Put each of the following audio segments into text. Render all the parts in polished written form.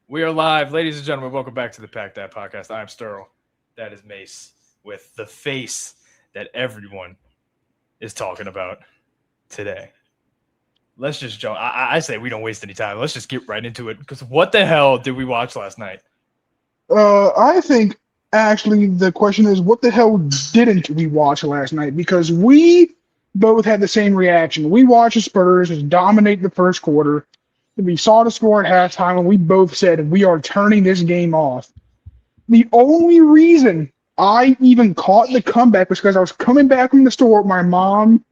We are live, ladies and gentlemen. Welcome back to the Pack That Podcast. I'm Sterl. That is Mace with the face that everyone is talking about today. Let's just jump. I say we don't waste any time. Let's just get right into it because what the hell did we watch last night? I think actually the question is, what the hell didn't we watch last night? Because we both had the same reaction. We watched the Spurs just dominate the first quarter. We saw the score at halftime, and we both said we are turning this game off. The only reason I even caught the comeback was because I was coming back from the store with my mom,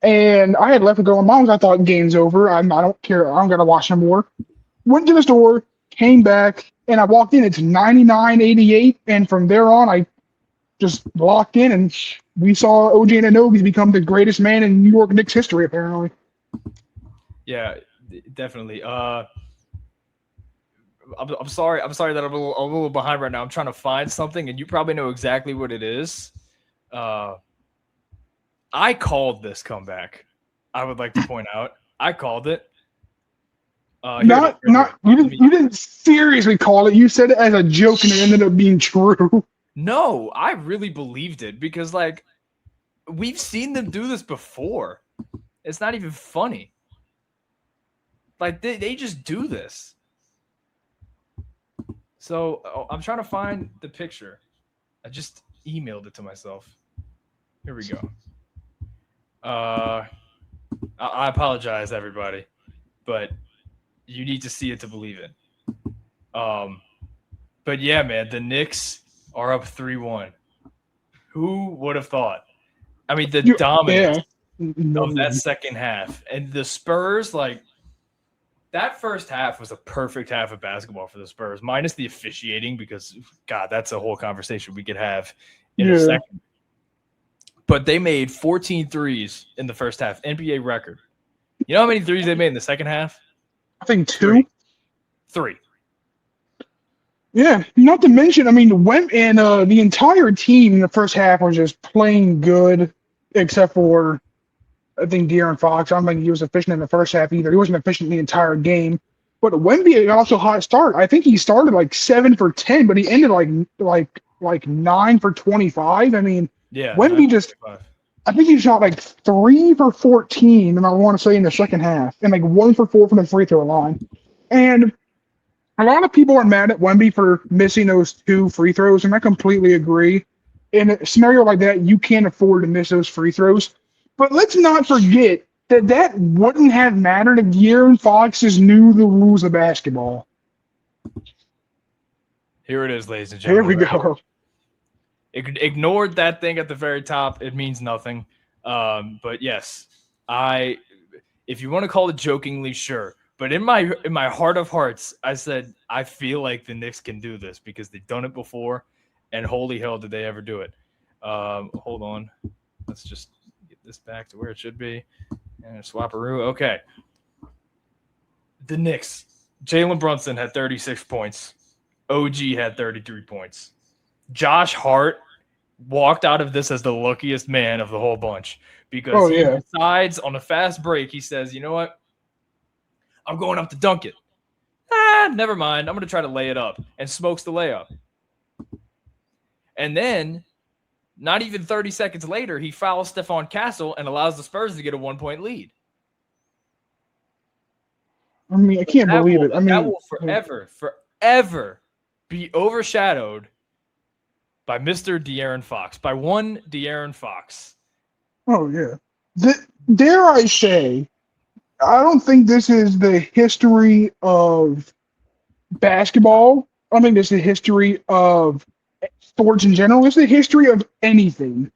and I had left to go with mom's. I thought game's over. I don't care. I don't gotta watch no more. Went to the store, came back, and I walked in. It's 99-88, and from there on, I just locked in, and we saw OJ Anunoby become the greatest man in New York Knicks history, apparently. Yeah, definitely. I'm sorry. I'm sorry that I'm a little behind right now. I'm trying to find something, and you probably know exactly what it is. I called this comeback. I would like to point out. I called it. You didn't seriously call it. You said it as a joke, and it ended up being true. No, I really believed it because, like, we've seen them do this before. It's not even funny. Like, they just do this. So I'm trying to find the picture. I just emailed it to myself. Here we go. I apologize, everybody, but you need to see it to believe it. But yeah, man, the Knicks are up 3-1. Who would have thought? I mean, the dominance of that second half, and the Spurs, like, that first half was a perfect half of basketball for the Spurs, minus the officiating, because, God, that's a whole conversation we could have in a second. But they made 14 threes in the first half, NBA record. You know how many threes they made in the second half? I think two. Three. Yeah, not to mention, I mean, the entire team in the first half was just playing good, except for, I think, De'Aaron Fox. I don't think he was efficient in the first half either. He wasn't efficient the entire game. But Wemby got also a hot start. I think he started like 7 for 10, but he ended like 9 for 25. I mean, yeah, Wemby just, I think he shot like 3 for 14, and I want to say in the second half, and like 1 for 4 from the free throw line. And a lot of people are mad at Wemby for missing those 2 free throws, and I completely agree. In a scenario like that, you can't afford to miss those free throws. But let's not forget that wouldn't have mattered if De'Aaron Fox just knew the rules of basketball. Here it is, ladies and gentlemen. Here we go. Ignored that thing at the very top. It means nothing. But yes, if you want to call it jokingly, sure. But in my heart of hearts, I said I feel like the Knicks can do this because they've done it before, and holy hell, did they ever do it? Hold on, let's just get this back to where it should be. And swapperoo. Okay. The Knicks. Jalen Brunson had 36 points. OG had 33 points. Josh Hart walked out of this as the luckiest man of the whole bunch because he decides on a fast break, he says, you know what? I'm going up to dunk it. Never mind. I'm going to try to lay it up, and smokes the layup. And then, not even 30 seconds later, he fouls Stephon Castle and allows the Spurs to get a 1-point lead. I mean, I can't believe it. I mean, that will forever be overshadowed by Mr. De'Aaron Fox, by one De'Aaron Fox. Oh, yeah. Dare I say, I don't think this is the history of basketball. I don't think this is the history of sports in general. It's the history of anything.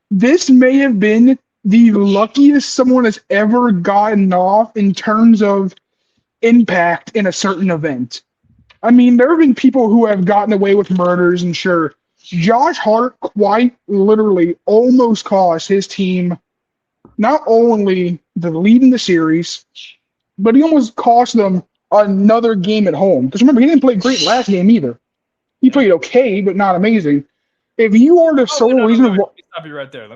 This may have been the luckiest someone has ever gotten off in terms of impact in a certain event. I mean, there have been people who have gotten away with murders, and sure, Josh Hart quite literally almost cost his team not only the lead in the series, but he almost cost them another game at home. Because remember, he didn't play great last game either. He played okay, but not amazing. If you are the sole reason... Let me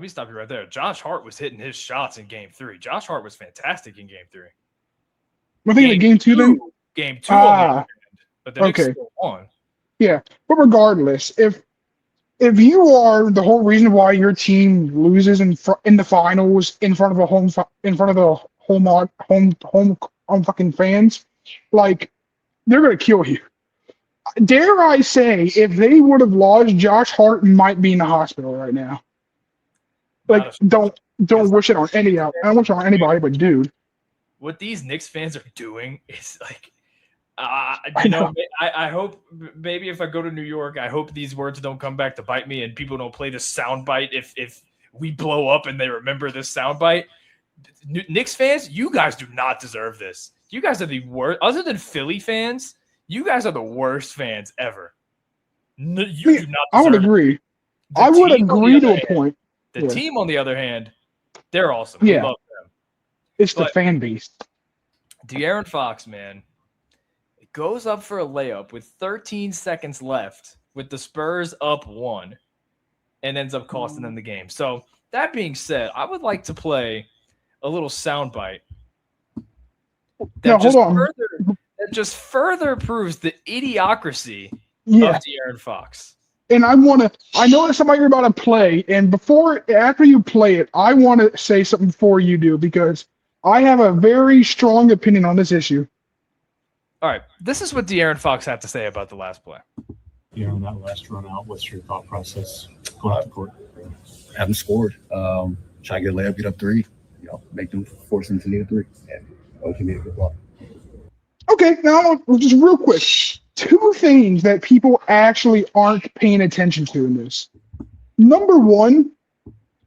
stop you right there. Josh Hart was hitting his shots in Game 3. Josh Hart was fantastic in Game 3. I think in Game 2 then? Game 2. but the Knicks Okay. still won. Yeah. But regardless, if you are the whole reason why your team loses in the finals in front of the home fucking fans, like they're gonna kill you. Dare I say, if they would have lost, Josh Hart might be in the hospital right now. Not Like, a stretch. don't wish it on any out. I don't wish it on anybody, but dude, What these Knicks fans are doing is like, I you know. know, I hope maybe if I go to New York, I hope these words don't come back to bite me and people don't play this soundbite if we blow up and they remember this soundbite. Knicks fans, you guys do not deserve this. You guys are the worst. Other than Philly fans, you guys are the worst fans ever. No, you do not I would deserve it. agree. The I would team, on the agree to other a hand, point. the Yeah. team, on the other hand, they're awesome. We Yeah. love them. It's the But fan base. De'Aaron Fox, man, it goes up for a layup with 13 seconds left with the Spurs up 1 and ends up costing them the game. So that being said, I would like to play a little soundbite Now, hold on. that just further proves the idiocracy Yeah. of De'Aaron Fox. And I know it's somebody you're about to play, and after you play it, I want to say something before you do, because I have a very strong opinion on this issue. All right, this is what De'Aaron Fox had to say about the last play. On that last run out, what's your thought process going out the court? Haven't scored. Try to get a layup, get up 3. Make them force them to need a 3, and ultimately a good ball. Okay, now just real quick, 2 things that people actually aren't paying attention to in this. Number 1,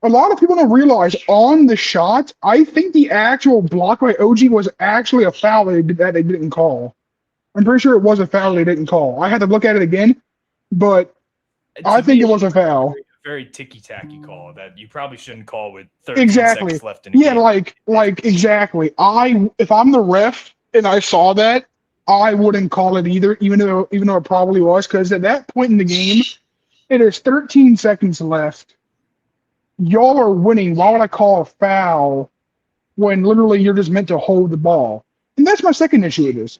a lot of people don't realize on the shot, I think the actual block by OG was actually a foul that they didn't call. I'm pretty sure it was a foul they didn't call. I had to look at it again, but I think it was a foul. Very ticky-tacky call that you probably shouldn't call with 13 Exactly. seconds left in the game. like exactly. If I'm the ref and I saw that, I wouldn't call it either, even though it probably was, because at that point in the game, it is 13 seconds left. Y'all are winning. Why would I call a foul when literally you're just meant to hold the ball? And that's my second issue with this.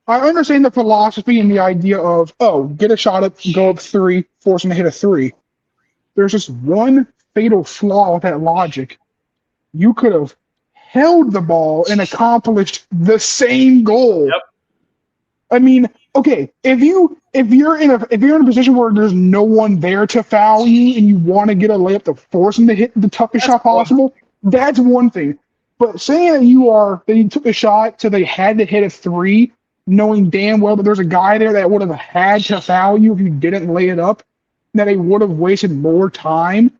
I understand the philosophy and the idea of, get a shot up, go up 3, force them to hit a 3. There's just one fatal flaw with that logic. You could have held the ball and accomplished the same goal. Yep. I mean, okay, if you're in a position where there's no one there to foul you and you want to get a layup to force them to hit the toughest shot possible, that's one thing. But saying that you took a shot so they had to hit a 3, knowing damn well that there's a guy there that would have had to foul you if you didn't lay it up, that they would have wasted more time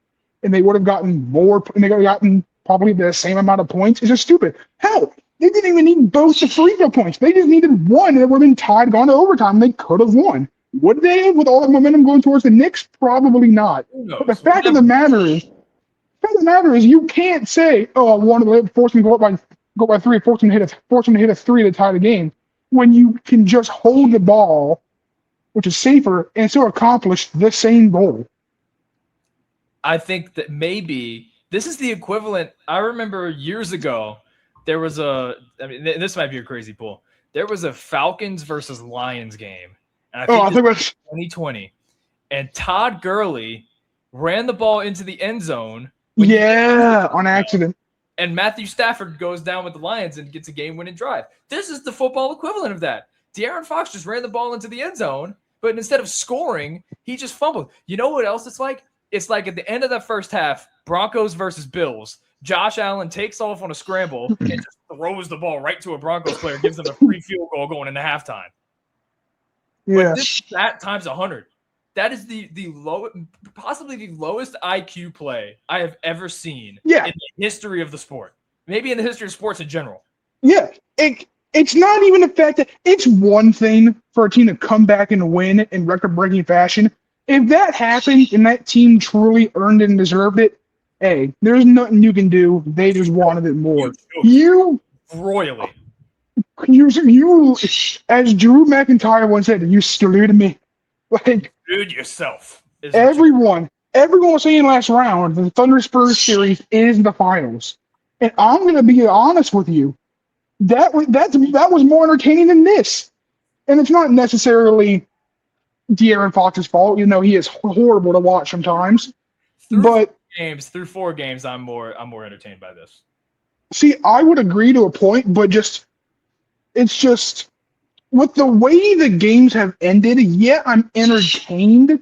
and they would have gotten probably the same amount of points, is just stupid. Hell, they didn't even need both the free throw points. They just needed one, and it would have been tied, gone to overtime. They could have won. Would they, with all the momentum going towards the Knicks? Probably not. But the fact of the matter is, you can't say, I wanted to force me to go by 3, force them to hit a 3 to tie the game, when you can just hold the ball, which is safer, and still accomplish the same goal. I think that maybe this is the equivalent. I remember years ago, there was this might be a crazy pull. There was a Falcons versus Lions game. And I think it was 2020. And Todd Gurley ran the ball into the end zone. On accident. And Matthew Stafford goes down with the Lions and gets a game-winning drive. This is the football equivalent of that. De'Aaron Fox just ran the ball into the end zone, but instead of scoring, he just fumbled. You know what else it's like? It's like at the end of that first half, Broncos versus Bills. Josh Allen takes off on a scramble and just throws the ball right to a Broncos player, gives them a free field goal going into halftime. Yeah. But this is that times 100. That is possibly the lowest IQ play I have ever seen in the history of the sport. Maybe in the history of sports in general. Yeah. It's not even the fact that it's one thing for a team to come back and win in record-breaking fashion. If that happened and that team truly earned it and deserved it, hey, there's nothing you can do. They just wanted it more. You royally. You, as Drew McIntyre once said, you screwed me. Like, dude, yourself. Everyone was saying last round, the Thunder Spurs series is the finals. And I'm going to be honest with you. That was more entertaining than this. and it's not necessarily De'Aaron Fox's fault. You know, he is horrible to watch sometimes. But through 4 games, I'm more entertained by this. see, I would agree to a point, but it's just with the way the games have ended. Yeah, I'm entertained,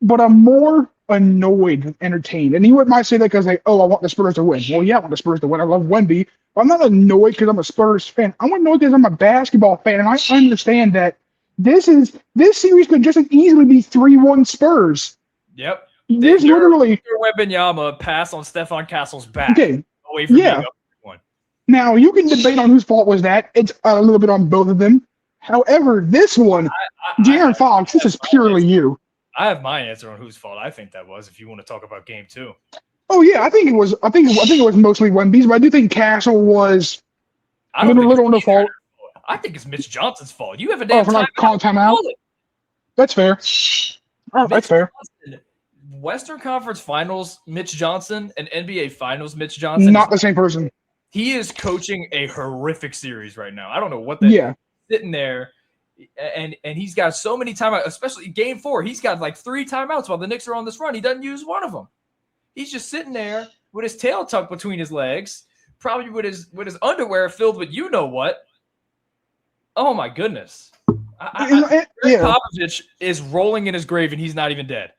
but I'm more annoyed than entertained. And you might say that because like, oh, I want the Spurs to win. Well, yeah, I want the Spurs to win. I love Wemby. But I'm not annoyed because I'm a Spurs fan. I'm annoyed because I'm a basketball fan, and I understand that this series could just as easily be 3-1 Spurs. Yep. There's literally Wembanyama pass on Stephon Castle's back okay. away from being up 1. Now you can debate on whose fault was that. It's a little bit on both of them. However, this one, De'Aaron Fox, this is purely you. I have my answer on whose fault I think that was. If you want to talk about game 2. Oh yeah, I think it was. I think it was mostly Wemby's, but I do think Castle was a little on the fault. I think it's Mitch Johnson's fault. You have a damn for not calling timeout. That's fair. Oh, that's fair. Western Conference Finals, Mitch Johnson, and NBA Finals, Mitch Johnson. Not the same person. He is coaching a horrific series right now. I don't know what that is. Sitting there, and he's got so many timeouts, especially game 4. He's got like 3 timeouts while the Knicks are on this run. He doesn't use one of them. He's just sitting there with his tail tucked between his legs, probably with his underwear filled with you know what. Oh my goodness. Greg Popovich is rolling in his grave and he's not even dead.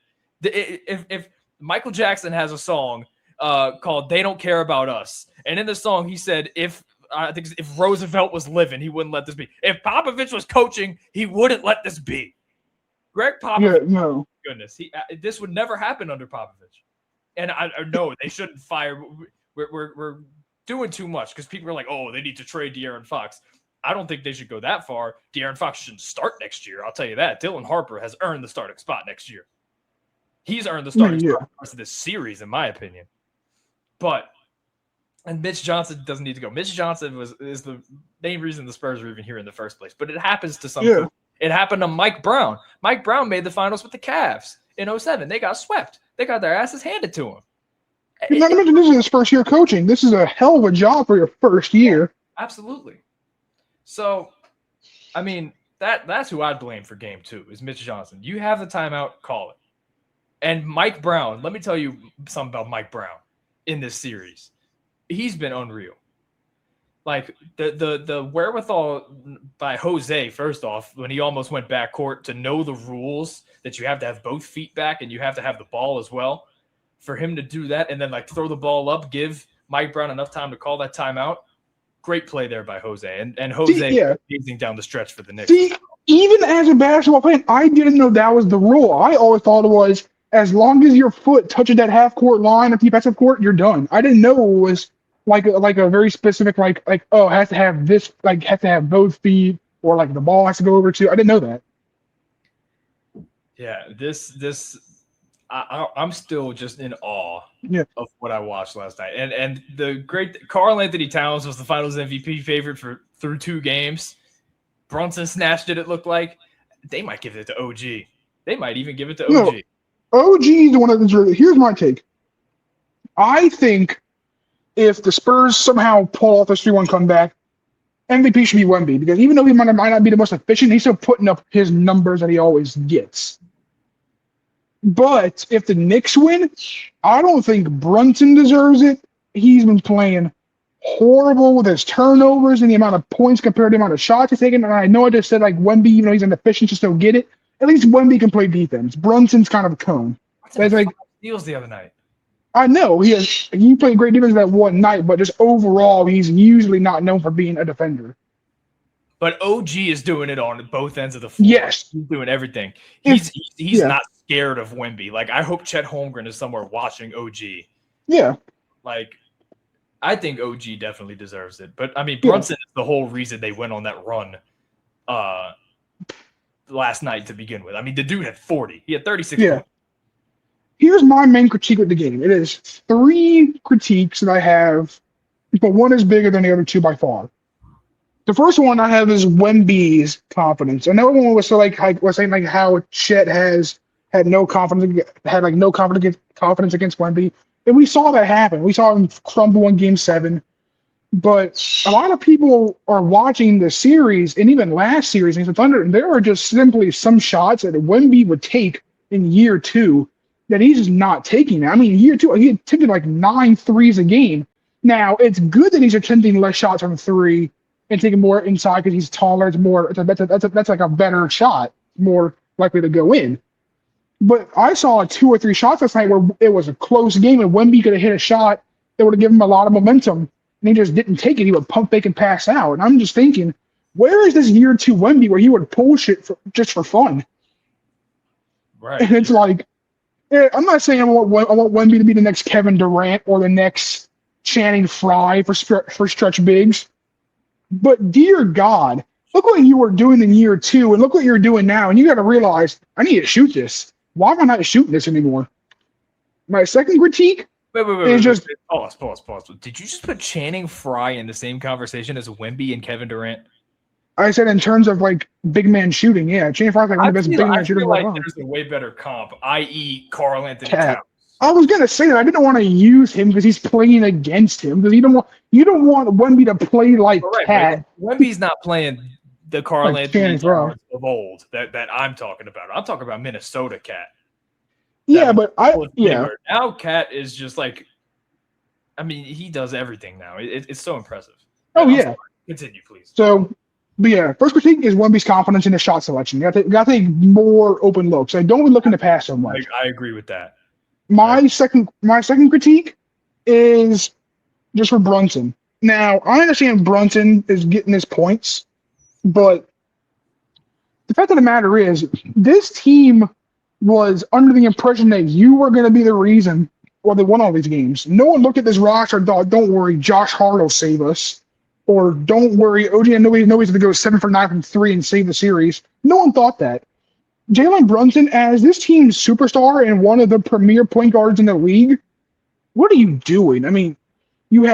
If Michael Jackson has a song called "They Don't Care About Us," and in the song he said, if Roosevelt was living, he wouldn't let this be. If Popovich was coaching, he wouldn't let this be. Greg Popovich, goodness, this would never happen under Popovich. And I know they shouldn't fire. We're doing too much because people are like, oh, they need to trade De'Aaron Fox. I don't think they should go that far. De'Aaron Fox shouldn't start next year. I'll tell you that. Dylan Harper has earned the starting spot next year. He's earned the starting spot for the rest of this series, in my opinion. And Mitch Johnson doesn't need to go. Mitch Johnson is the main reason the Spurs are even here in the first place. But it happens to some people. It happened to Mike Brown. Mike Brown made the finals with the Cavs in 2007. They got swept. They got their asses handed to him. Not to mention this is his first year coaching. This is a hell of a job for your first year. Absolutely. So, I mean, that's who I'd blame for game 2 is Mitch Johnson. You have the timeout, call it. And Mike Brown, let me tell you something about Mike Brown in this series. He's been unreal. Like the wherewithal by Jose, first off, when he almost went backcourt to know the rules that you have to have both feet back and you have to have the ball as well. For him to do that and then like throw the ball up, give Mike Brown enough time to call that timeout. Great play there by Jose. And Jose amazing down the stretch for the Knicks. See, even as a basketball fan, I didn't know that was the rule. I always thought it was as long as your foot touches that half-court line of the defensive court, you're done. I didn't know it was like a very specific like oh, it has to have this, like has to have both feet or like the ball has to go over too. I didn't know that. Yeah, I'm still just in awe of what I watched last night. And the great Karl Anthony Towns was the Finals MVP favorite through 2 games. Brunson snatched it looked like. They might give it to OG. They might even give it to OG. No, OG is the one that deserves it. Here's my take. I think if the Spurs somehow pull off this 3-1 comeback, MVP should be Wemby because even though he might not be the most efficient, he's still putting up his numbers that he always gets. But if the Knicks win, I don't think Brunson deserves it. He's been playing horrible with his turnovers and the amount of points compared to the amount of shots he's taken. And I know I just said like Wemby, even though he's inefficient, just don't get it. At least Wemby can play defense. Brunson's kind of a cone. That's like steals the other night. I know he played great defense that one night, but just overall, he's usually not known for being a defender. But OG is doing it on both ends of the floor. Yes, he's doing everything. He's not scared of Wemby. Like I hope Chet Holmgren is somewhere watching OG. Yeah, like I think OG definitely deserves it. But I mean, Brunson is the whole reason they went on that run last night to begin with. I mean, the dude had 40. He had 36 points. Here's my main critique of the game. It is 3 critiques that I have, but one is bigger than the other 2 by far. The first one I have is Wemby's confidence. Another one was saying how Chet had no confidence against Wemby, and we saw that happen. We saw him crumble in Game 7. But a lot of people are watching the series, and even last series against the Thunder, and there are just simply some shots that Wemby would take in year two that he's just not taking. I mean, year two, he attempted like 9 threes a game. Now, it's good that he's attempting less shots from three and taking more inside because he's taller. It's more that's like a better shot, more likely to go in. But I saw 2 or 3 shots last night where it was a close game, and Wemby could have hit a shot that would have given him a lot of momentum, and he just didn't take it. He would pump fake and pass out. And I'm just thinking, where is this year two Wemby where he would pull shit just for fun? Right. And it's like, I'm not saying I want Wemby to be the next Kevin Durant or the next Channing Frye for stretch bigs. But dear God, look what you were doing in year two, and look what you're doing now. And you got to realize, I need to shoot this. Why am I not shooting this anymore? My second critique is just pause. Did you just put Channing Frye in the same conversation as Wemby and Kevin Durant? I said in terms of like big man shooting, yeah, Channing Frye's like one of the best big man shooters of all time. There's a way better comp, i.e., Karl Anthony Cat. Towns. I was gonna say that I didn't want to use him because he's playing against him because you don't want Wemby to play like Cat. Wemby's not playing the Karl Like Anthony Towns of old that I'm talking about. I'm talking about Minnesota Cat. Yeah, but now Cat is just like, I mean, he does everything now. It's so impressive. Oh yeah. Continue, please. So, but yeah, first critique is Wemby's confidence in his shot selection. You got to take more open looks. I don't be looking to pass so much. I agree with that. My second critique is just for Brunson. Now, I understand Brunson is getting his points, but the fact of the matter is, this team was under the impression that you were going to be the reason why they won all these games. No one looked at this roster and thought, don't worry, Josh Hart will save us. Or don't worry, OG and nobody's going to go 7 for 9 from 3 and save the series. No one thought that. Jalen Brunson, as this team's superstar and one of the premier point guards in the league, what are you doing? I mean, you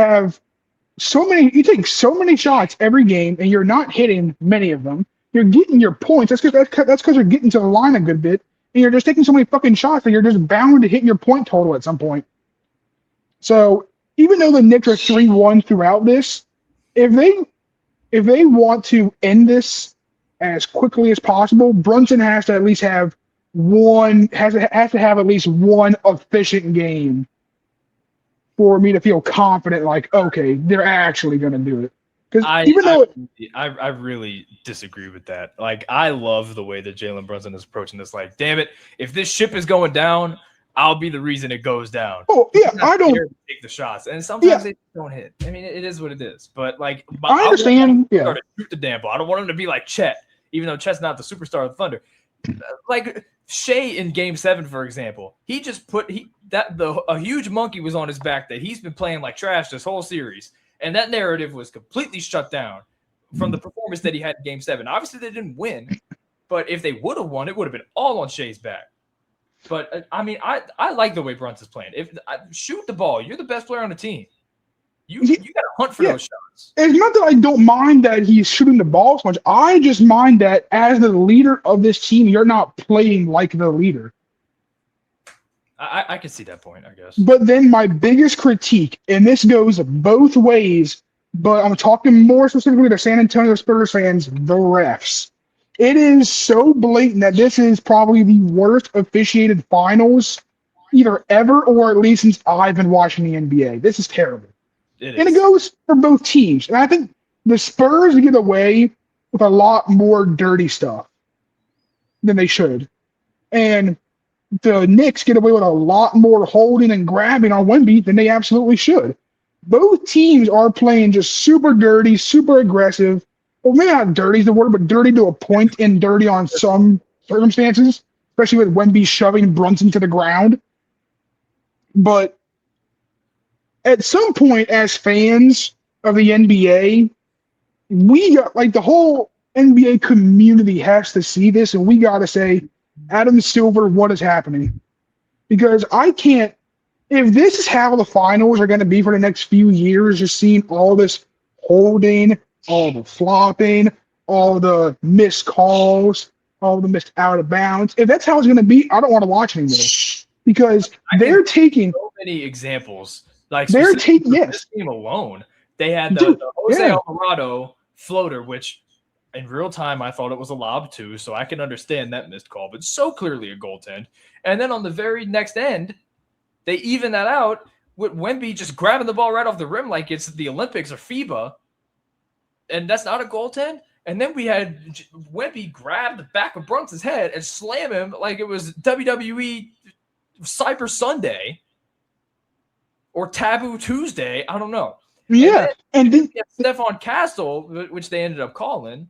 take so many shots every game, and you're not hitting many of them. You're getting your points. That's because you're getting to the line a good bit, and you're just taking so many fucking shots that you're just bound to hit your point total at some point. So even though the Knicks are 3-1 throughout this, if they want to end this as quickly as possible, Brunson has to at least have at least one efficient game for me to feel confident, like, okay, they're actually going to do it. Because I really disagree with that. Like, I love the way that Jalen Brunson is approaching this. Like, damn it, if this ship is going down, I'll be the reason it goes down. Oh yeah, I don't take the shots, and sometimes they don't hit. I mean, it is what it is. But like, I understand. I want to shoot the damn ball. I don't want him to be like Chet, even though Chet's not the superstar of the Thunder. Like Shea in Game 7, for example, he just a huge monkey was on his back that he's been playing like trash this whole series, and that narrative was completely shut down from the performance that he had in Game 7. Obviously, they didn't win, but if they would have won, it would have been all on Shea's back. But I mean, I like the way Brunson's playing. Shoot the ball, you're the best player on the team. You got to hunt for those shots. It's not that I don't mind that he's shooting the ball so much. I just mind that as the leader of this team, you're not playing like the leader. I can see that point, I guess. But then my biggest critique, and this goes both ways, but I'm talking more specifically to San Antonio Spurs fans, the refs. It is so blatant that this is probably the worst officiated finals either ever or at least since I've been watching the NBA. This is terrible. And it goes for both teams. And I think the Spurs get away with a lot more dirty stuff than they should. And the Knicks get away with a lot more holding and grabbing on Wemby than they absolutely should. Both teams are playing just super dirty, super aggressive. Well, maybe not dirty is the word, but dirty to a point and dirty on some circumstances, especially with Wemby shoving Brunson to the ground. But at some point, as fans of the NBA, we got, like, the whole NBA community has to see this, and we got to say, Adam Silver, what is happening? Because I can't, if this is how the finals are going to be for the next few years, just seeing all this holding, all the flopping, all the missed calls, all the missed out of bounds. If that's how it's going to be, I don't want to watch anymore because they're taking so many examples. Like they're taking this game alone, They had Dude, the Jose yeah. Alvarado floater, which in real time I thought it was a lob too, so I can understand that missed call, but so clearly a goaltend. And then on the very next end, they even that out with Wemby just grabbing the ball right off the rim like it's the Olympics or FIBA, and that's not a goaltend. And then we had Wemby grab the back of Brunson's head and slam him like it was WWE Cyber Sunday or Taboo Tuesday. I don't know. Yeah. And then Stephon Castle, which they ended up calling,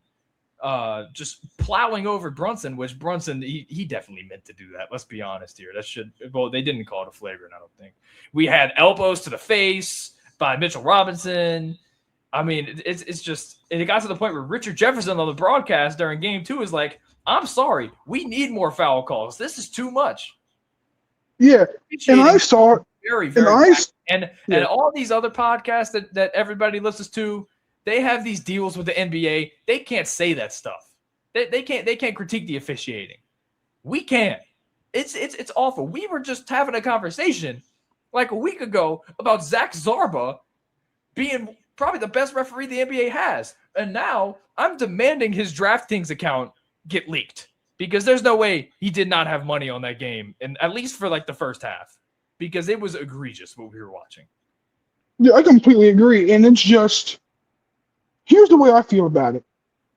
just plowing over Brunson, which Brunson, he definitely meant to do that. Let's be honest here. They didn't call it a flagrant, I don't think. We had elbows to the face by Mitchell Robinson. I mean, it's just, and it got to the point where Richard Jefferson on the broadcast during game 2 is like, I'm sorry, we need more foul calls. This is too much. Yeah. And I saw it. Very, very and all these other podcasts that everybody listens to, they have these deals with the NBA. They can't say that stuff. They can't critique the officiating. We can. It's awful. We were just having a conversation like a week ago about Zach Zarba being probably the best referee the NBA has. And now I'm demanding his DraftKings account get leaked because there's no way he did not have money on that game, and at least for like the first half, because it was egregious what we were watching. Yeah, I completely agree. And it's just, here's the way I feel about it.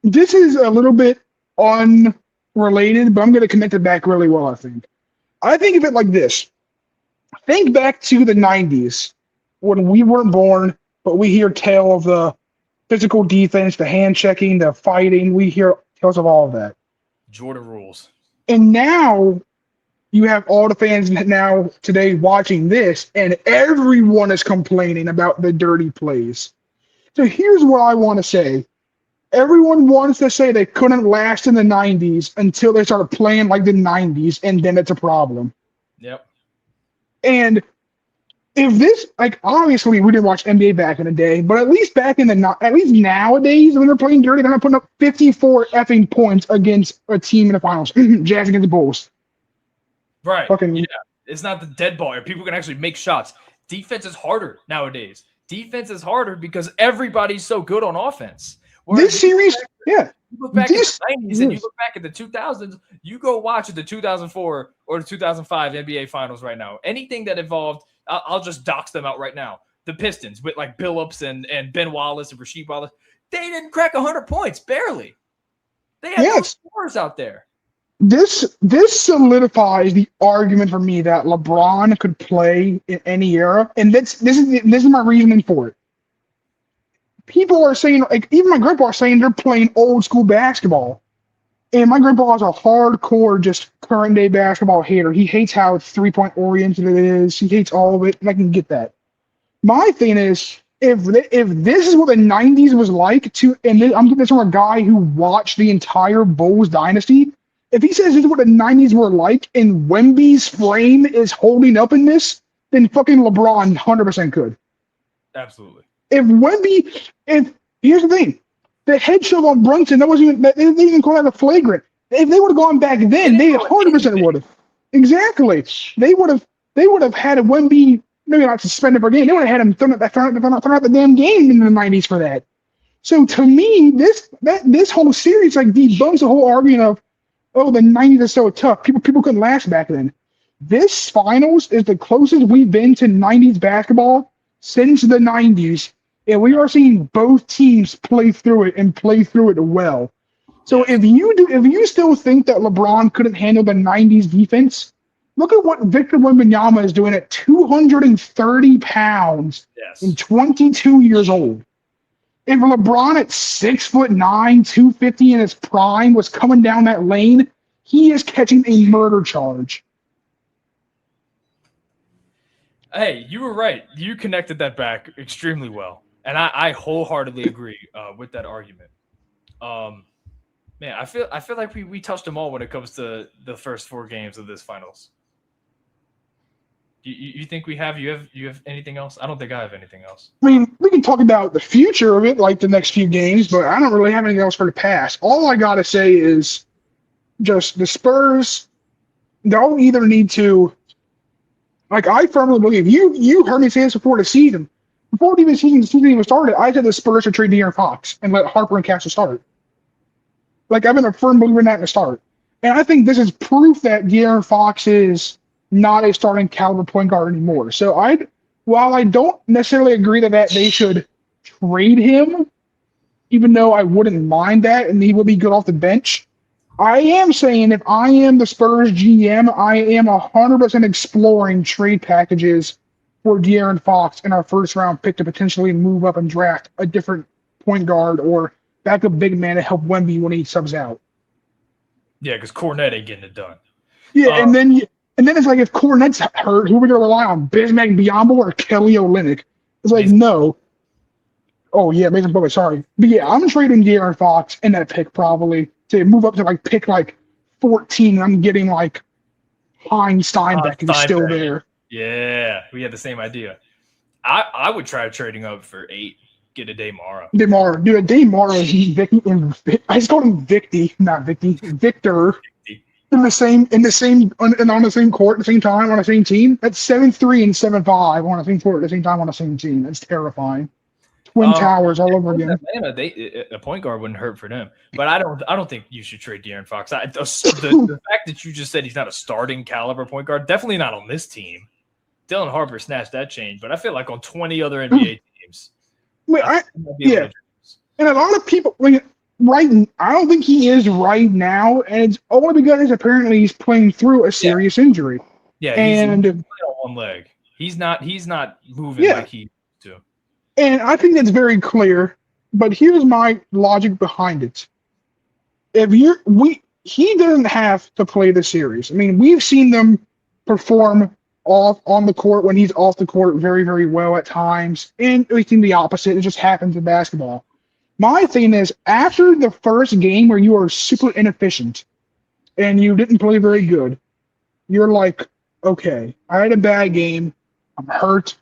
This is a little bit unrelated, but I'm going to connect it back really well, I think. I think of it like this. Think back to the 90s when we weren't born, but we hear tale of the physical defense, the hand checking, the fighting. We hear tales of all of that. Jordan rules. And now you have all the fans now today watching this, and everyone is complaining about the dirty plays. So here's what I want to say. Everyone wants to say they couldn't last in the 90s until they started playing like the 90s, and then it's a problem. Yep. And if this, like, obviously we didn't watch NBA back in the day, but at least nowadays when they're playing dirty, they're not putting up 54 effing points against a team in the finals. Jazz against the Bulls. Right. Yeah. It's not the dead ball. People can actually make shots. Defense is harder nowadays. Defense is harder because everybody's so good on offense. This series, yeah. You look back at the 90s and you look back at the 2000s, you go watch the 2004 or the 2005 NBA Finals right now. Anything that involved, I'll just dox them out right now. The Pistons with like Billups and Ben Wallace and Rasheed Wallace, they didn't crack 100 points, barely. They had no scores out there. This solidifies the argument for me that LeBron could play in any era, and this is my reasoning for it. People are saying, like, even my grandpa are saying they're playing old school basketball, and my grandpa is a hardcore, just current day basketball hater. He hates how 3-point oriented it is. He hates all of it, and I can get that. My thing is, if this is what the 90s was like, I'm getting this from a guy who watched the entire Bulls dynasty. If he says this is what the 90s were like and Wemby's frame is holding up in this, then fucking LeBron 100% could. Absolutely. Here's the thing, the head shove on Brunson, they didn't even call that a flagrant. If they would have gone back then, they 100% would have. Exactly. They would have had Wemby, maybe not suspended for a game. They would have had him thrown out the damn game in the 90s for that. So to me, this whole series like debunks the whole argument of, oh, the 90s are so tough. People couldn't last back then. This finals is the closest we've been to 90s basketball since the 90s, and we are seeing both teams play through it and play through it well. So if you still think that LeBron couldn't handle the 90s defense, look at what Victor Wembanyama is doing at 230 pounds and 22 years old. If LeBron at 6'9", 250 in his prime was coming down that lane, he is catching a murder charge. Hey, you were right. You connected that back extremely well. And I wholeheartedly agree with that argument. Man, I feel like we touched them all when it comes to the first 4 games of this finals. You think we have? You have anything else? I don't think I have anything else. I mean, we can talk about the future of it, like the next few games, but I don't really have anything else for the past. All I gotta say is just the Spurs, they'll either need to, like, I firmly believe, you heard me say this before the season, before the season even started, I said the Spurs should trade De'Aaron Fox and let Harper and Castle start. Like, I've been a firm believer in that to start. And I think this is proof that De'Aaron Fox is not a starting caliber point guard anymore. So while I don't necessarily agree that they should trade him, even though I wouldn't mind that and he would be good off the bench, I am saying if I am the Spurs GM, I am 100% exploring trade packages for De'Aaron Fox in our first round pick to potentially move up and draft a different point guard or backup big man to help Wemby when he subs out. Yeah, because Cornette ain't getting it done. Yeah, and then it's like if Cornette's hurt, who are we gonna rely on? Bismack Biyombo or Kelly Olynyk? It's like no. Oh yeah, Mason Plumlee, sorry. But yeah, I'm trading De'Aaron Fox in that pick probably to move up to like pick like 14. And I'm getting like Heinz Steinbeck who's still there. Yeah, we had the same idea. I would try trading up for 8, get a Damara. Dude, Damara, I just called him Victor. On the same court at the same time on the same team. That's 7-3 and 7-5 on the same court at the same time on the same team. That's terrifying. Twin Towers all over again. Atlanta, a point guard wouldn't hurt for them, but I don't think you should trade De'Aaron Fox. The fact that you just said he's not a starting caliber point guard, definitely not on this team. Dylan Harper snatched that chain, but I feel like on 20 other NBA teams. Wait, and a lot of people I don't think he is right now, and it's only because apparently he's playing through a serious injury. Yeah, and he's on one leg. He's not moving like he used to. And I think that's very clear, but here's my logic behind it. He doesn't have to play the series. I mean, we've seen them perform off on the court when he's off the court very, very well at times, and we've seen the opposite. It just happens in basketball. My thing is, after the first game where you are super inefficient and you didn't play very good, you're like, okay, I had a bad game. I'm hurt.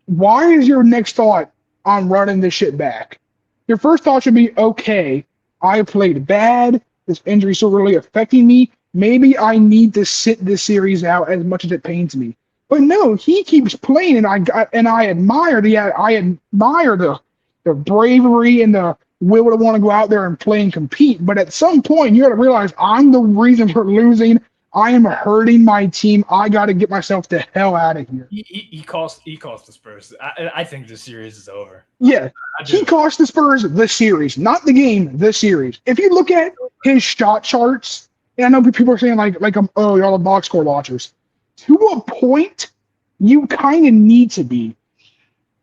Why is your next thought, I'm running this shit back? Your first thought should be, okay, I played bad. This injury is still really affecting me. Maybe I need to sit this series out as much as it pains me. But no, he keeps playing, and I admire the bravery and the will to want to go out there and play and compete. But at some point, you got to realize I'm the reason for losing. I am hurting my team. I got to get myself the hell out of here. He cost the Spurs. I think the series is over. Yeah, he cost the Spurs the series, not the game, the series. If you look at his shot charts, and I know people are saying oh, y'all are box score watchers. To a point, you kind of need to be,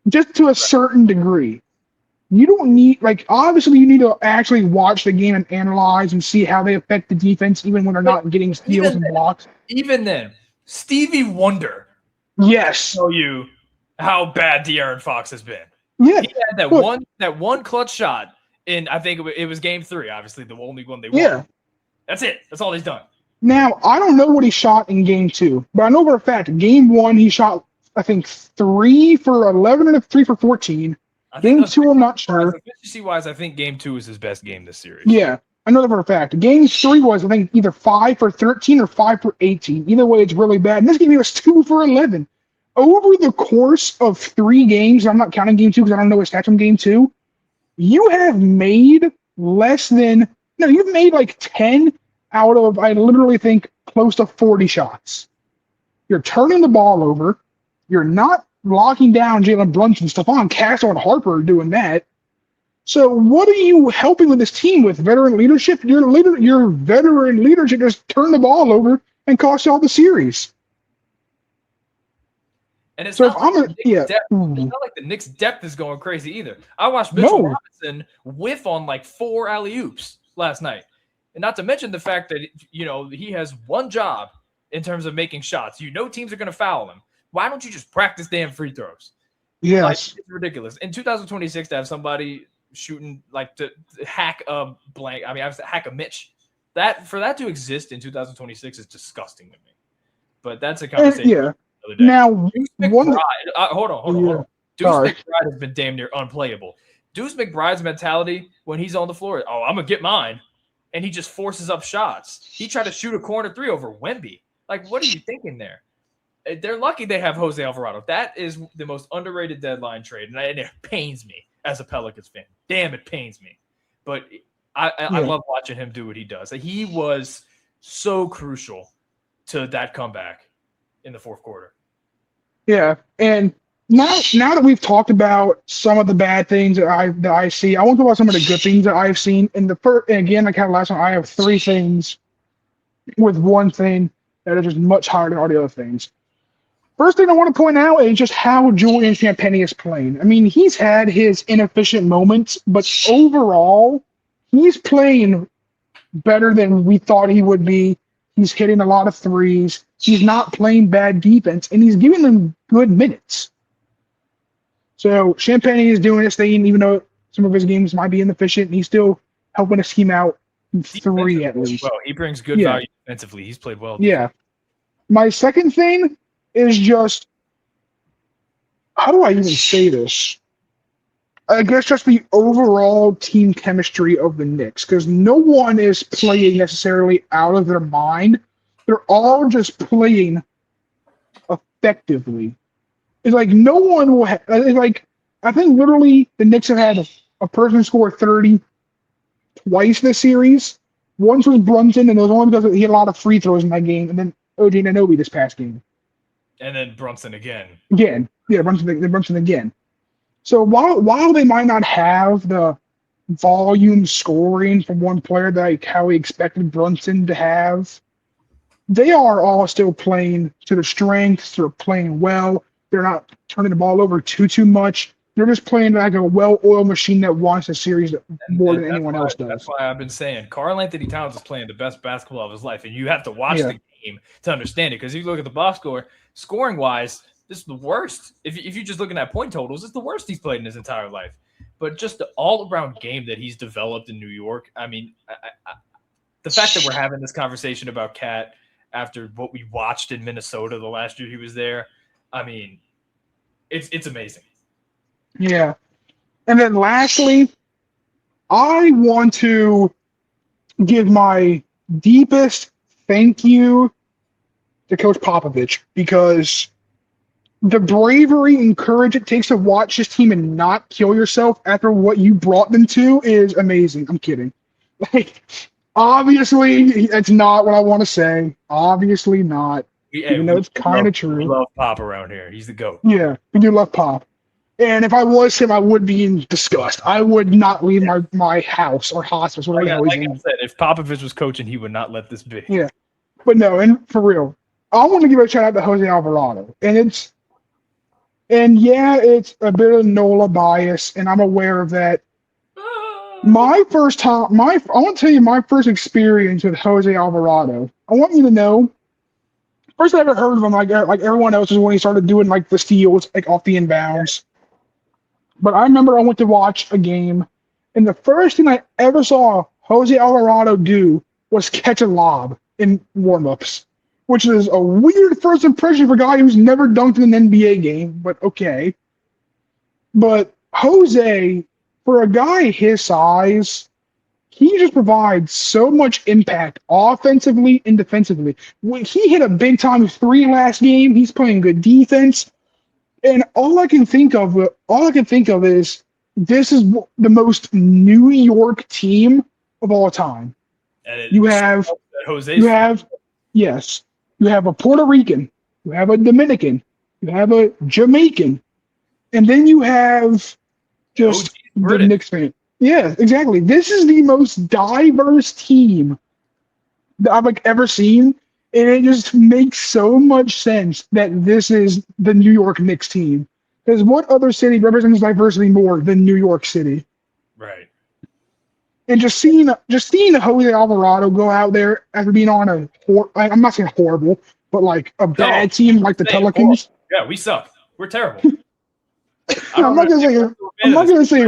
just to a certain degree. You don't need, obviously you need to actually watch the game and analyze and see how they affect the defense, even when they're not getting steals and blocks. Even then, Stevie Wonder show you how bad De'Aaron Fox has been. Yeah. He had that one clutch shot in, I think it was game 3, obviously the only one they won. Yeah. That's it. That's all he's done. Now, I don't know what he shot in game 2, but I know for a fact, game 1 he shot, I think, 3 for 11 and 3 for 14. Game 2, I'm not sure. Efficiency-wise, I think Game 2 is his best game this series. Yeah, I know that for a fact. Game 3 was, I think, either 5 for 13 or 5 for 18. Either way, it's really bad. In this game, he was 2 for 11. Over the course of 3 games, I'm not counting Game 2 because I don't know his stats from Game 2, you have made you've made like 10 out of, I literally think, close to 40 shots. You're turning the ball over. You're not locking down Jalen Brunson. Stephon Castle and Harper are doing that. So what are you helping with this team with? Veteran leadership? Your veteran leadership just turned the ball over and cost you all the series. And it's not like the Knicks' depth is going crazy either. I watched Mitchell Robinson whiff on like 4 alley-oops last night. And not to mention the fact that, he has one job in terms of making shots. Teams are going to foul him. Why don't you just practice damn free throws? Yes. It's ridiculous. In 2026, to have somebody shooting, to hack a blank, hack a Mitch. For that to exist in 2026 is disgusting to me. But that's a conversation. Yeah. Now, Deuce McBride, hold on. Deuce McBride has been damn near unplayable. Deuce McBride's mentality when he's on the floor, I'm going to get mine. And he just forces up shots. He tried to shoot a corner 3 over Wemby. What are you thinking there? they're lucky they have Jose Alvarado. That is the most underrated deadline trade, and it pains me as a Pelicans fan. Damn, it pains me. But I love watching him do what he does. He was so crucial to that comeback in the fourth quarter. Yeah, and now that we've talked about some of the bad things that I see, I want to talk about some of the good things that I've seen. In the first, and again, like kind of last one, I have three things with one thing that is just much higher than all the other things. First thing I want to point out is just how Julian Champagnie is playing. I mean, he's had his inefficient moments, but overall, he's playing better than we thought he would be. He's hitting a lot of threes. He's not playing bad defense, and he's giving them good minutes. So Champagnie is doing his thing, even though some of his games might be inefficient. He's still helping us scheme out three at least. Well, he brings good value defensively. He's played well. Yeah. My second thing is just, how do I even say this? I guess just the overall team chemistry of the Knicks, because no one is playing necessarily out of their mind. They're all just playing effectively. It's like no one will have, it's like, I think literally the Knicks have had a person score 30 twice this series. Once was Brunson, and it was only because he had a lot of free throws in that game, and then OG Anunoby this past game. And then Brunson again. Yeah, Brunson again. So while they might not have the volume scoring from one player that how we expected Brunson to have, they are all still playing to their strengths. They're playing well. They're not turning the ball over too much. They're just playing like a well-oiled machine that wants a series more than anyone else does. That's why I've been saying Karl-Anthony Towns is playing the best basketball of his life, and you have to watch the game to understand it. Because if you look at the box score, scoring-wise, this is the worst. If you're just looking at point totals, it's the worst he's played in his entire life. But just the all-around game that he's developed in New York, I mean, the fact that we're having this conversation about Cat after what we watched in Minnesota the last year he was there, I mean, it's amazing. Yeah. And then lastly, I want to give my deepest thank you to Coach Popovich, because the bravery and courage it takes to watch this team and not kill yourself after what you brought them to is amazing. I'm kidding. Like, obviously, that's not what I want to say. Obviously not. Even though it's kind of true. We love Pop around here. He's the GOAT. Yeah, we do love Pop. And if I was him, I would be in disgust. I would not leave my house or hospice. Like I said, if Popovich was coaching, he would not let this be. Yeah. But no, and for real, I want to give a shout out to Jose Alvarado. It's a bit of NOLA bias, and I'm aware of that. I want to tell you my first experience with Jose Alvarado. I want you to know, first I ever heard of him, like everyone else, is when he started doing like the steals, like off the inbounds. But I remember I went to watch a game, and the first thing I ever saw Jose Alvarado do was catch a lob in warm-ups, which is a weird first impression for a guy who's never dunked in an NBA game, but okay. But Jose, for a guy his size, he just provides so much impact offensively and defensively. When he hit a big-time three last game, he's playing good defense. And all I can think of is this is the most New York team of all time. You have a Puerto Rican, you have a Dominican, you have a Jamaican, and then you have just the Knicks fan. Yeah, exactly. This is the most diverse team that I've ever seen, and it just makes so much sense that this is the New York Knicks team. Because what other city represents diversity more than New York City? Right. And just seeing Jose Alvarado go out there after being on I'm not saying horrible, but like a bad team like the Pelicans. Yeah, we suck. We're terrible. I'm not gonna say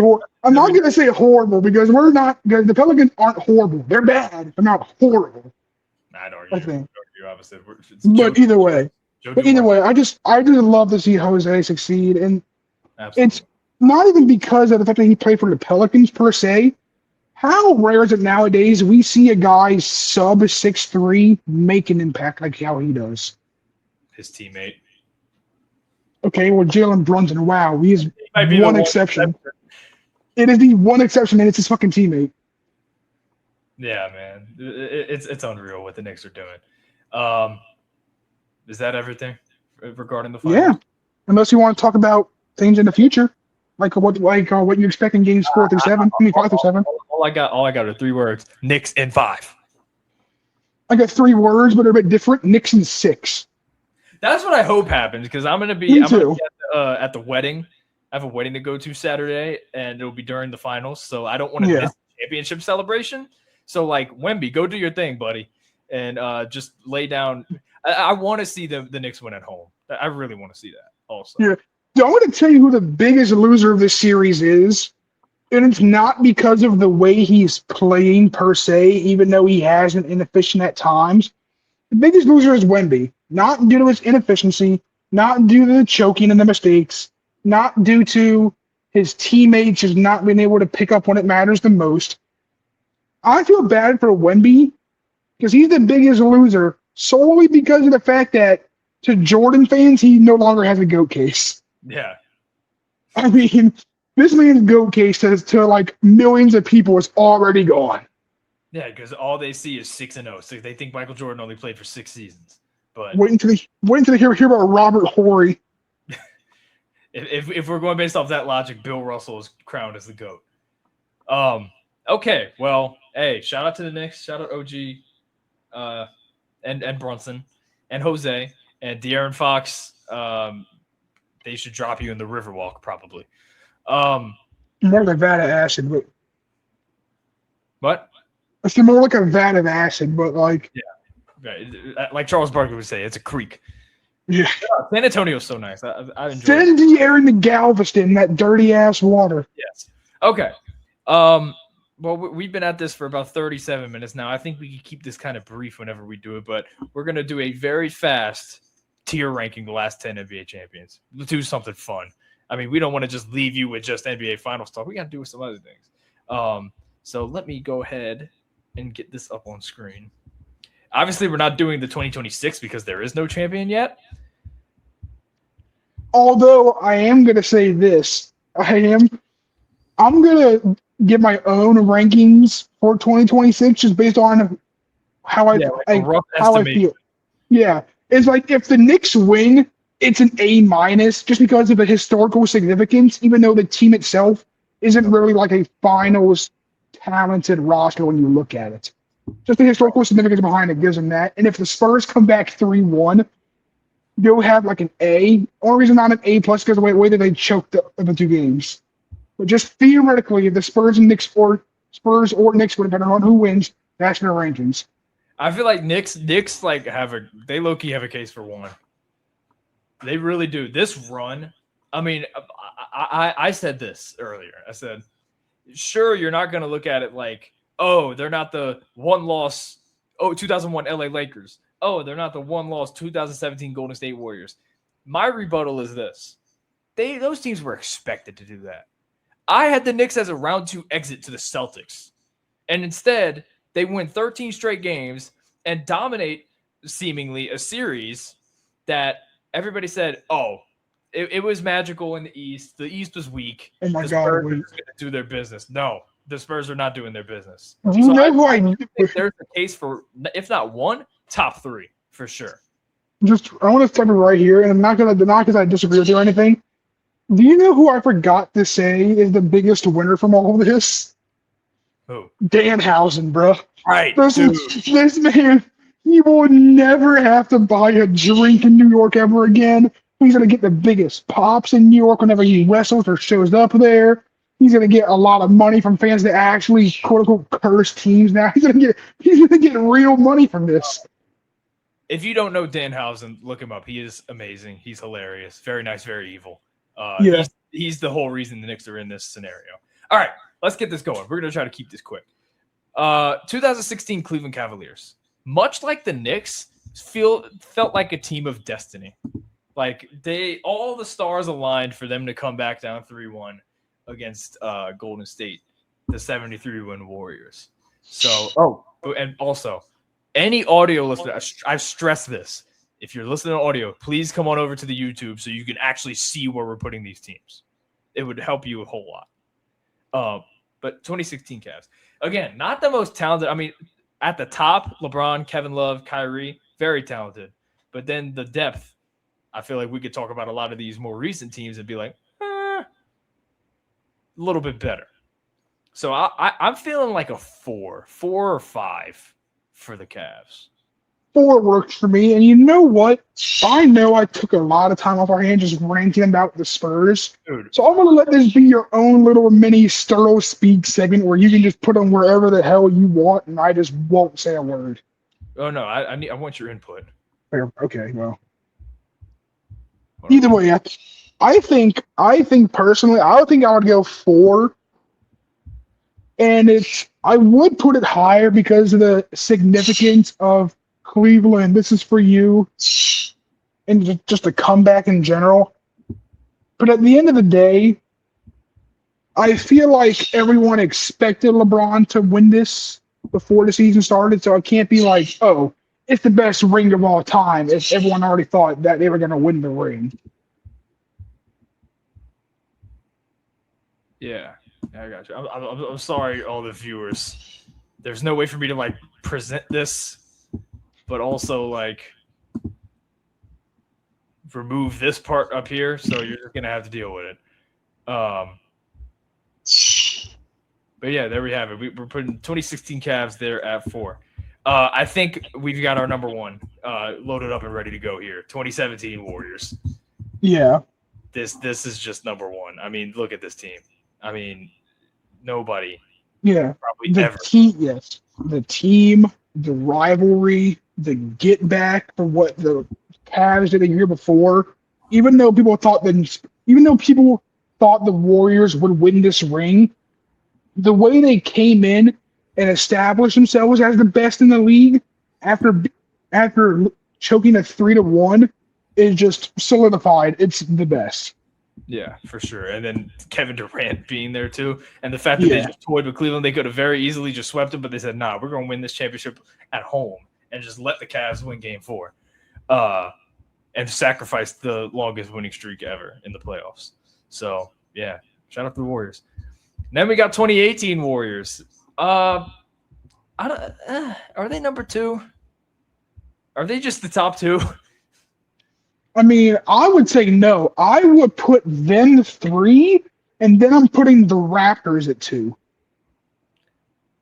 horrible because the Pelicans aren't horrible. They're bad. They're not horrible. I'd argue opposite. But either way, I just love to see Jose succeed, and absolutely. It's not even because of the fact that he played for the Pelicans per se. How rare is it nowadays we see a guy sub 6'3" make an impact like how he does? His teammate. Okay, well, Jalen Brunson, wow, he is He might be the one one exception. exception. It is the one exception, and it's his fucking teammate. Yeah, man, it's unreal what the Knicks are doing. Is that everything regarding the Yeah, finals? unless you want to talk about things in the future, like what you expect in games 4 through 7, I mean 5 through 7. All I got are 3 words: Knicks in 5. I got 3 words, but they're a bit different. Knicks in 6. That's what I hope happens because Me I'm gonna be too. at the wedding. I have a wedding to go to Saturday, and it'll be during the finals, so I don't want to Yeah. miss the championship celebration. So, like, Wemby, go do your thing, buddy, and just lay down. I want to see the Knicks win at home. I really want to see that. Also, Yeah. So I'm going to tell you who the biggest loser of this series is, and it's not because of the way he's playing per se, even though he has been inefficient at times. The biggest loser is Wemby, not due to his inefficiency, not due to the choking and the mistakes, not due to his teammates just not being able to pick up when it matters the most. I feel bad for Wemby because he's the biggest loser solely because of the fact that to Jordan fans, he no longer has a GOAT case. yeah. I mean, this man's GOAT case to like millions of people is already gone. Yeah, because all they see is 6-0. So they think Michael Jordan only played for 6 seasons. But Waiting to hear about Robert Horry. if we're going based off that logic, Bill Russell is crowned as the GOAT. Okay, well, hey, shout out to the Knicks, shout out OG, and Brunson, and Jose, and De'Aaron Fox. They should drop you in the Riverwalk probably. More like a vat of acid, but What? it's more like a vat of acid, but like Like Charles Barkley would say, it's a creek. yeah. San Antonio's so nice. I enjoy it. Send De'Aaron to Galveston, that dirty ass water. Yes. Okay. Well, we've been at this for about 37 minutes now. I think we can keep this kind of brief whenever we do it, but we're going to do a very fast tier ranking the last 10 NBA champions. Let's do something fun. I mean, we don't want to just leave you with just NBA Finals talk. We got to do some other things. So let me go ahead and get this up on screen. Obviously, we're not doing the 2026 because there is no champion yet. Although I am gonna say this, I'm gonna give my own rankings for 2026 just based on how a rough how I estimate. feel. Yeah, it's like if the Knicks win, it's an A minus just because of the historical significance, even though the team itself isn't really like a finals talented roster when you look at it. Just the historical significance behind it gives them that. And if the Spurs come back 3-1, you'll have like an A. Only reason not an A plus because of the way that they choked the 2 games. But just theoretically, if the Spurs or Knicks would have been on who wins, that's their rankings. I feel like Knicks like they low key have a case for one. They really do. This run, I mean, I said this earlier. I said, sure, you're not going to look at it like, oh, they're not the one loss, 2001 LA Lakers. Oh, they're not the one loss 2017 Golden State Warriors. My rebuttal is this. Those teams were expected to do that. I had the Knicks as a round 2 exit to the Celtics. And instead, they win 13 straight games and dominate seemingly a series that everybody said, oh, it was magical in the East. The East was weak. Oh my the God, Spurs wait. are going to do their business. No, the Spurs are not doing their business. You So know who I think there's a case for, if not one, top 3 for sure. I want to step it right here, and I'm not because I disagree with you or anything. Do you know who I forgot to say is the biggest winner from all of this? Who? Danhausen, bro. Right, This man, he will never have to buy a drink in New York ever again. He's gonna get the biggest pops in New York whenever he wrestles or shows up there. He's gonna get a lot of money from fans that actually quote unquote curse teams now. He's gonna get real money from this. If you don't know Danhausen, look him up. He is amazing. He's hilarious. Very nice, very evil. Yeah. He's the whole reason the Knicks are in this scenario. All right, let's get this going. We're going to try to keep this quick. 2016 Cleveland Cavaliers. Much like the Knicks, felt like a team of destiny. Like all the stars aligned for them to come back down 3-1 against Golden State, the 73-win Warriors. So, and also, any audio listener, I've stressed this. if you're listening to audio, please come on over to the YouTube so you can actually see where we're putting these teams. It would help you a whole lot. But 2016 Cavs, again, not the most talented. I mean, at the top, LeBron, Kevin Love, Kyrie, very talented. But then the depth, I feel like we could talk about a lot of these more recent teams and be like, a little bit better. So I'm feeling like a 4 or 5 for the Cavs. 4 works for me. And you know what? I know I took a lot of time off our hands just ranting about the Spurs. Dude. So I'm going to let this be your own little mini Sterlo Speak segment where you can just put them wherever the hell you want, and I just won't say a word. Oh, no. I want your input. Okay, well. Either way, I think personally, I would think I would go 4. And I would put it higher because of the significance of Cleveland. This is for you, and just a comeback in general. But at the end of the day, I feel like everyone expected LeBron to win this before the season started, so it can't be like, oh, it's the best ring of all time if everyone already thought that they were going to win the ring. Yeah, I got you. I'm sorry, all the viewers. There's no way for me to like present this, but also like remove this part up here. So you're just gonna have to deal with it. But yeah, there we have it. We're putting 2016 Cavs there at 4. I think we've got our number 1 loaded up and ready to go here. 2017 Warriors. Yeah. This is just number 1. I mean, look at this team. I mean, nobody. Yeah. Probably ever. Yes. The team, the rivalry, the get back for what the Cavs did a year before. Even though people thought the Warriors would win this ring, the way they came in and established themselves as the best in the league after choking a 3-1 is just solidified. It's the best. Yeah, for sure. And then Kevin Durant being there too. And the fact that they just toyed with Cleveland, they could have very easily just swept them, but they said, nah, we're going to win this championship at home and just let the Cavs win game 4. And sacrifice the longest winning streak ever in the playoffs. So, yeah, shout out to the Warriors. And then we got 2018 Warriors. Are they number 2? Are they just the top 2? I mean, I would say no. I would put them 3, and then I'm putting the Raptors at 2.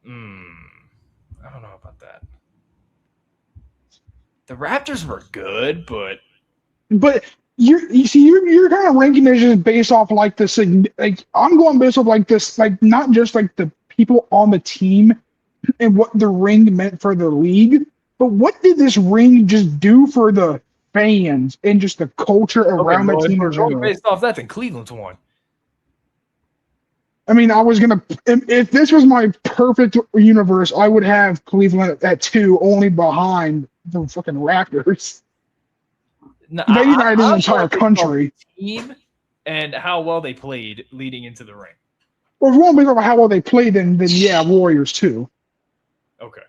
I don't know about that. The Raptors were good, but you're kind of ranking this just based off like this. Like I'm going based off like this, like not just like the people on the team and what the ring meant for the league, but what did this ring just do for the fans and just the culture around the team in general? Based off that, then Cleveland's won. I mean, if this was my perfect universe, I would have Cleveland at 2, only behind the fucking Raptors. No, they united the entire country. Team and how well they played leading into the ring. Well, if you want to talk about how well they played, then yeah, Warriors too. Okay.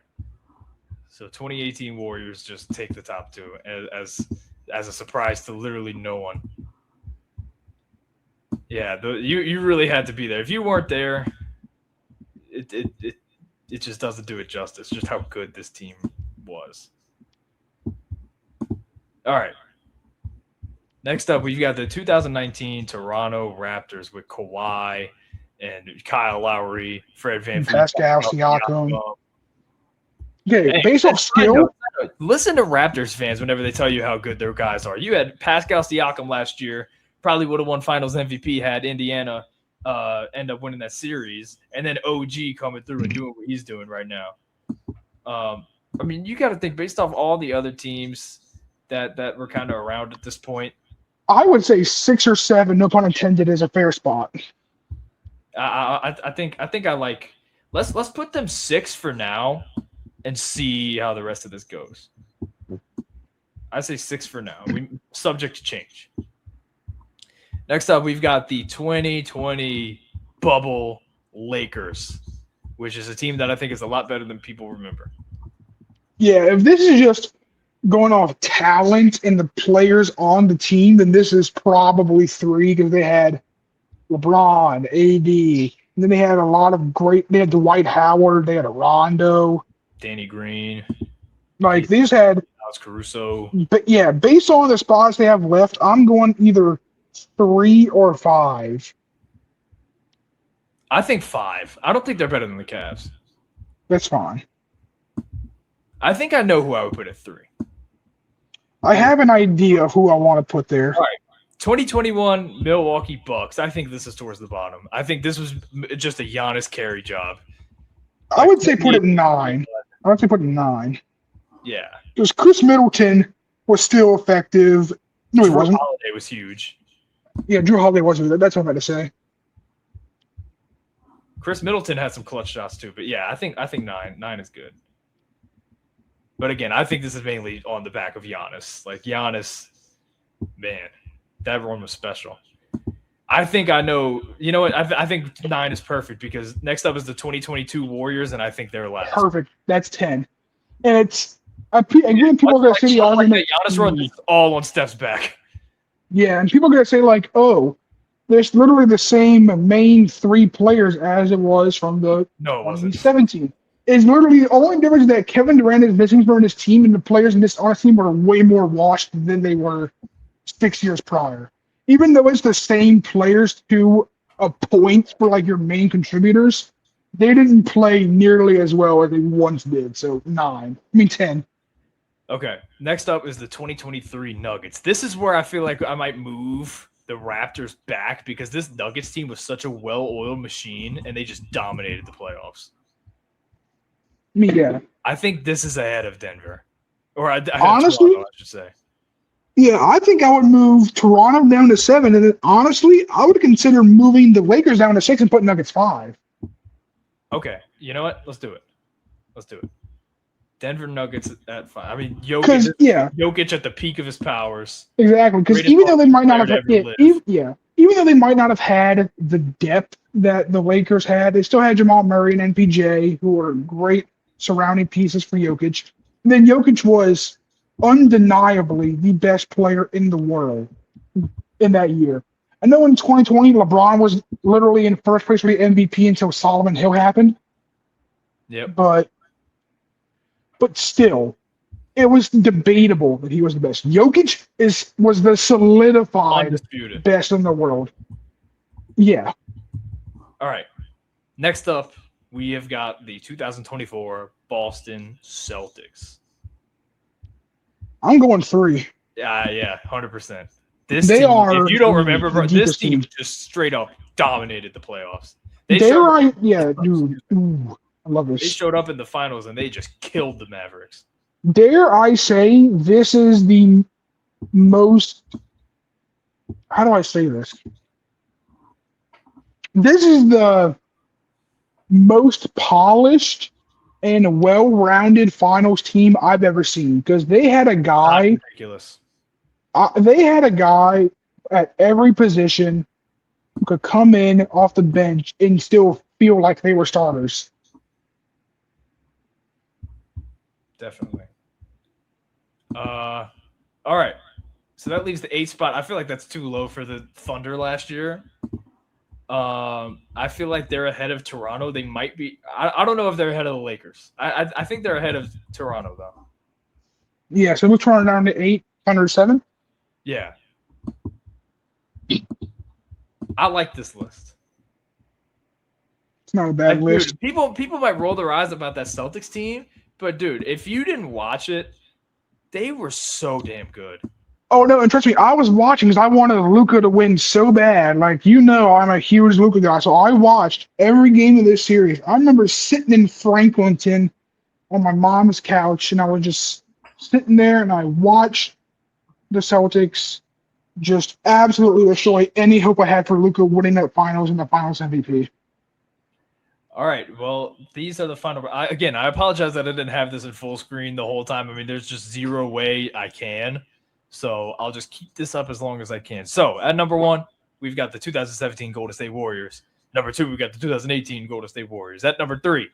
So 2018 Warriors just take the top 2 as a surprise to literally no one. Yeah, you really had to be there. If you weren't there, it just doesn't do it justice. Just how good this team was. All right. Next up, we've got the 2019 Toronto Raptors with Kawhi and Kyle Lowry, Fred VanVleet, Pascal Siakam. Okay, based off skill. Listen to Raptors fans whenever they tell you how good their guys are. You had Pascal Siakam last year, probably would have won Finals MVP had Indiana end up winning that series, and then OG coming through and doing what he's doing right now. I mean, you got to think based off all the other teams that were kind of around at this point. I would say 6 or 7, no pun intended, is a fair spot. I think I like. Let's put them 6 for now, and see how the rest of this goes. I say 6 for now. We subject to change. Next up, we've got the 2020 bubble Lakers, which is a team that I think is a lot better than people remember. Yeah, if this is just going off talent and the players on the team, then this is probably 3 because they had LeBron, AD, and then they had a lot of great. They had Dwight Howard, they had a Rondo. Danny Green, Like they just had, Alex Caruso. but yeah, based on the spots they have left, I'm going either 3 or 5. I think 5. I don't think they're better than the Cavs. That's fine. I think I know who I would put at 3. I have an idea of who I want to put there. All right. 2021 Milwaukee Bucks. I think this is towards the bottom. I think this was just a Giannis carry job. I would say put it 9. I would say put it 9. Yeah. Because Chris Middleton was still effective. No, he Drew wasn't. Holiday was huge. Yeah, Drew Holiday wasn't. That's what I'm about to say. Chris Middleton had some clutch shots too, but yeah, I think 9. 9 is good. But again, I think this is mainly on the back of Giannis. Like Giannis, man, that run was special. I think I know. You know what? I think 9 is perfect because next up is the 2022 Warriors, and I think they're last. Perfect. That's 10. And it's again, people are gonna say the argument. Giannis run is all on Steph's back. Yeah, and people are gonna say like, oh, there's literally the same main 3 players as it was from the No, it wasn't. 2017. It's literally the only difference that Kevin Durant is missing from his team, and the players in this on his team are way more washed than they were 6 years prior. Even though it's the same players to a point for like your main contributors, they didn't play nearly as well as they once did. So 10. Okay. Next up is the 2023 Nuggets. This is where I feel like I might move the Raptors back because this Nuggets team was such a well-oiled machine, and they just dominated the playoffs. Yeah. I think this is ahead of Denver. Or Honestly, Toronto, I should say. Yeah, I think I would move Toronto down to 7, and then honestly, I would consider moving the Lakers down to 6 and put Nuggets 5. Okay. You know what? Let's do it. Denver Nuggets at 5. I mean, Because Jokic at the peak of his powers. exactly. Because even though they might not have, even though they might not have had the depth that the Lakers had, they still had Jamal Murray and MPJ, who were great surrounding pieces for Jokic. And then Jokic was undeniably the best player in the world in that year. I know in 2020, LeBron was literally in first place for the MVP until Solomon Hill happened. Yep. But still, it was debatable that he was the best. Jokic was the solidified Undisputed. best in the world. Yeah. All right. Next up, we have got the 2024 Boston Celtics. I'm going 3. Yeah, 100%. They team, are if you don't remember, bro, this deepest team team. just straight up dominated the playoffs. Dude. Ooh, I love They this. showed up in the finals and they just killed the Mavericks. Dare I say this is the most, how do I say this? This is the most polished and well-rounded finals team I've ever seen because they had a guy. Not ridiculous. They had a guy at every position who could come in off the bench and still feel like they were starters. Definitely. All right. So that leaves the 8th spot. I feel like that's too low for the Thunder last year. I feel like they're ahead of Toronto. They might be. I don't know if they're ahead of the Lakers. I think they're ahead of Toronto though. Yeah, so we're Toronto down to 8, Thunder 7. Yeah. I like this list. It's not a bad list. Dude, people might roll their eyes about that Celtics team, but dude, if you didn't watch it, they were so damn good. Oh no, and trust me, I was watching because I wanted Luka to win so bad. Like I'm a huge Luka guy, so I watched every game of this series. I remember sitting in Franklinton on my mom's couch, and I was just sitting there, and I watched the Celtics just absolutely destroy any hope I had for Luka winning that finals and the Finals MVP. All right. Well, these are the final. I apologize that I didn't have this in full screen the whole time. I mean, there's just zero way I can. So I'll just keep this up as long as I can. So at number 1, we've got the 2017 Golden State Warriors. Number 2, we've got the 2018 Golden State Warriors. At number 3,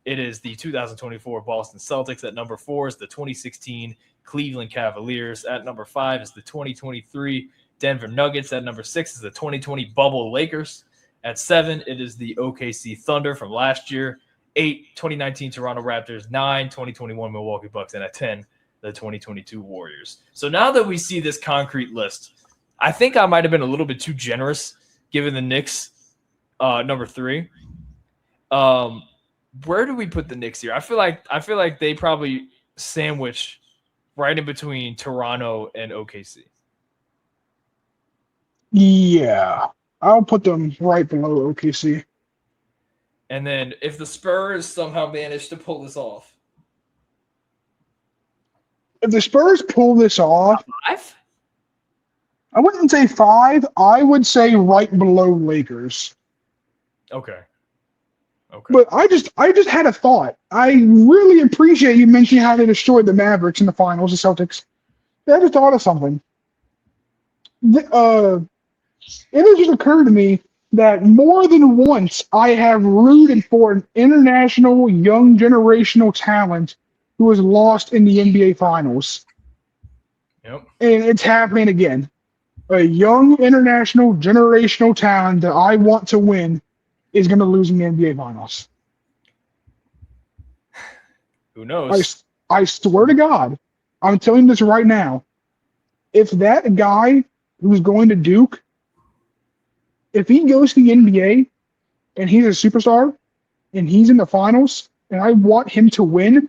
it is the 2024 Boston Celtics. At number 4 is the 2016 Cleveland Cavaliers. At number 5 is the 2023 Denver Nuggets. At number 6 is the 2020 Bubble Lakers. At 7, it is the OKC Thunder from last year. 8, 2019 Toronto Raptors. 9, 2021 Milwaukee Bucks. And at 10, the 2022 Warriors. So now that we see this concrete list, I think I might have been a little bit too generous given the Knicks number 3. Where do we put the Knicks here? I feel like they probably sandwich right in between Toronto and OKC. Yeah, I'll put them right below OKC. And then if the Spurs somehow manage to pull this off, if the Spurs pull this off, 5? I wouldn't say 5. I would say right below Lakers. Okay. But I just had a thought. I really appreciate you mentioning how they destroyed the Mavericks in the finals, the Celtics. I just thought of something. It has just occurred to me that more than once I have rooted for an international young generational talent who was lost in the NBA Finals. Yep. And it's happening again. A young international generational talent that I want to win is going to lose in the NBA Finals. Who knows? I swear to God, I'm telling you this right now. If that guy who's going to Duke, if he goes to the NBA and he's a superstar and he's in the finals and I want him to win,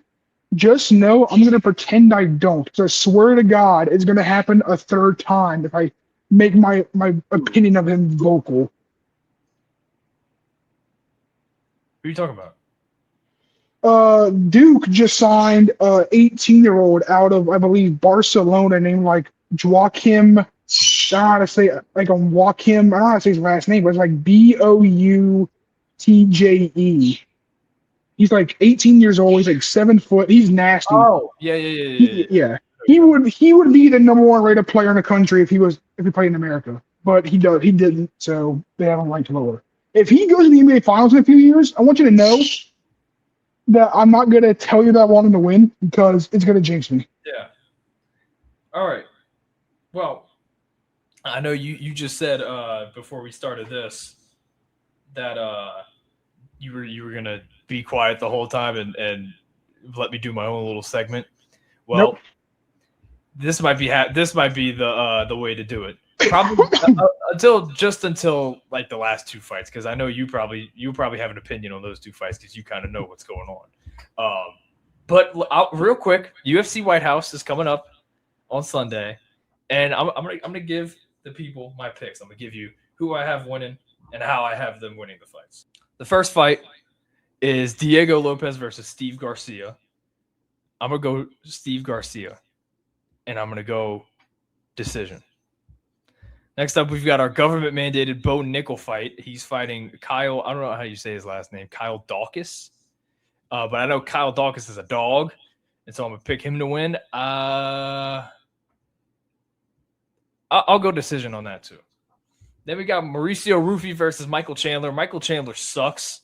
just know I'm going to pretend I don't. So I swear to God, it's going to happen a third time if I make my opinion of him vocal. Who are you talking about? Duke just signed a 18-year-old out of, I believe, Barcelona named like Joachim. I don't know how to say like Joachim. I don't know how to say his last name, but it's like Boutje. He's like 18 years old. He's like 7 foot. He's nasty. Oh, yeah. He would be the number 1 rated player in the country if he played in America. But he didn't, so they haven't ranked lower. If he goes to the NBA Finals in a few years, I want you to know that I'm not going to tell you that I want him to win because it's going to jinx me. Yeah. All right. Well, I know you just said before we started this that you were going to be quiet the whole time and let me do my own little segment. Well, nope. This might be the way to do it. Probably until like the last 2 fights, because I know you probably have an opinion on those 2 fights because you kind of know what's going on. But real quick, UFC White House is coming up on Sunday, and I'm gonna give the people my picks. I'm gonna give you who I have winning and how I have them winning the fights. The first fight is Diego Lopez versus Steve Garcia. I'm gonna go Steve Garcia, and I'm gonna go decision. Next up, we've got our government-mandated Bo Nickel fight. He's fighting Kyle. I don't know how you say his last name. Kyle Dawkins. But I know Kyle Dawkins is a dog, and so I'm going to pick him to win. I'll go decision on that, too. Then we got Mauricio Rufy versus Michael Chandler. Michael Chandler sucks.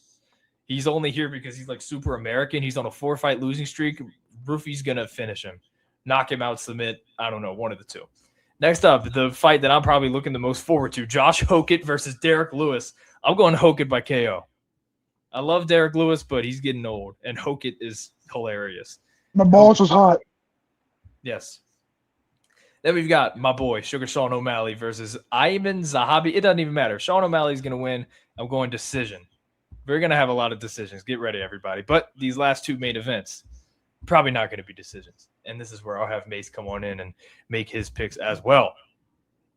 He's only here because he's like super American. He's on a 4-fight losing streak. Rufy's going to finish him. Knock him out, submit. I don't know, one of the two. Next up, the fight that I'm probably looking the most forward to, Josh Hokett versus Derek Lewis. I'm going Hokett by KO. I love Derek Lewis, but he's getting old, and Hokett is hilarious. My balls was hot. Yes. Then we've got my boy, Sugar Sean O'Malley versus Ayman Zahabi. It doesn't even matter. Sean O'Malley's going to win. I'm going decision. We're going to have a lot of decisions. Get ready, everybody. But these last 2 main events, probably not going to be decisions. And this is where I'll have Mace come on in and make his picks as well.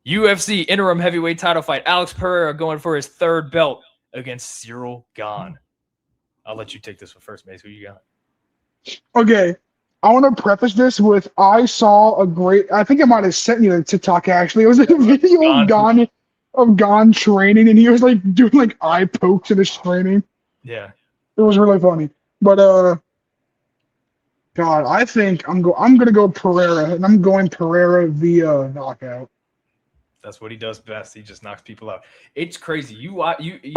UFC interim heavyweight title fight. Alex Pereira going for his 3rd belt against Cyril Gane. I'll let you take this one first, Mace. Who you got? Okay. I want to preface this with I saw a great, I think I might have sent you a TikTok actually. It was a video of Gane training, and he was like doing like eye pokes in his training. Yeah. It was really funny. But God, I think I'm gonna go Pereira, and I'm going Pereira via knockout. That's what he does best. He just knocks people out. It's crazy. You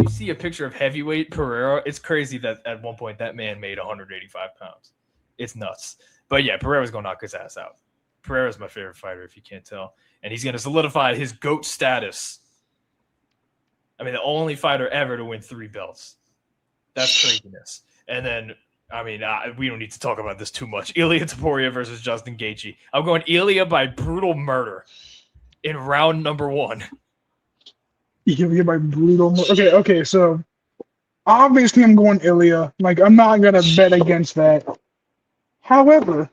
see a picture of heavyweight Pereira. It's crazy that at one point that man made 185 pounds. It's nuts. But yeah, Pereira's gonna knock his ass out. Pereira's my favorite fighter, if you can't tell, and he's gonna solidify his GOAT status. I mean, the only fighter ever to win 3 belts. That's craziness. And then, I mean, we don't need to talk about this too much. Ilia Topuria versus Justin Gaethje. I'm going Ilia by brutal murder in round number 1. Ilia by brutal murder. Okay, so obviously I'm going Ilia. Like, I'm not going to bet against that. However,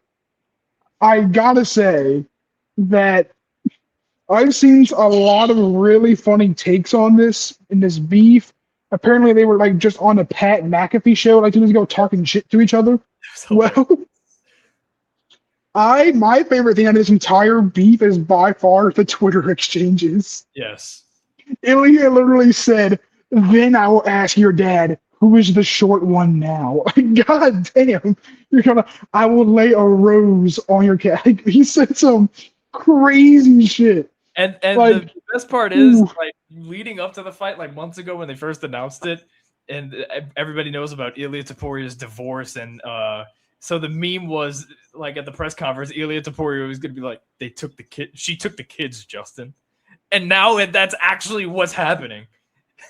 I got to say that I've seen a lot of really funny takes on this in this beef. Apparently, they were like just on a Pat McAfee show, like 2 days ago, talking shit to each other. Well, my favorite thing out of this entire beef is by far the Twitter exchanges. Yes. Ilya literally said, "Then I will ask your dad, who is the short one now?" God damn, I will lay a rose on your cat. Like, he said some crazy shit. And like, the best part is, like, leading up to the fight, like months ago when they first announced it, and everybody knows about Ilia Topuria's divorce, and so the meme was like at the press conference, Ilia Topuria was gonna be like, she took the kids, Justin, and now that's actually what's happening.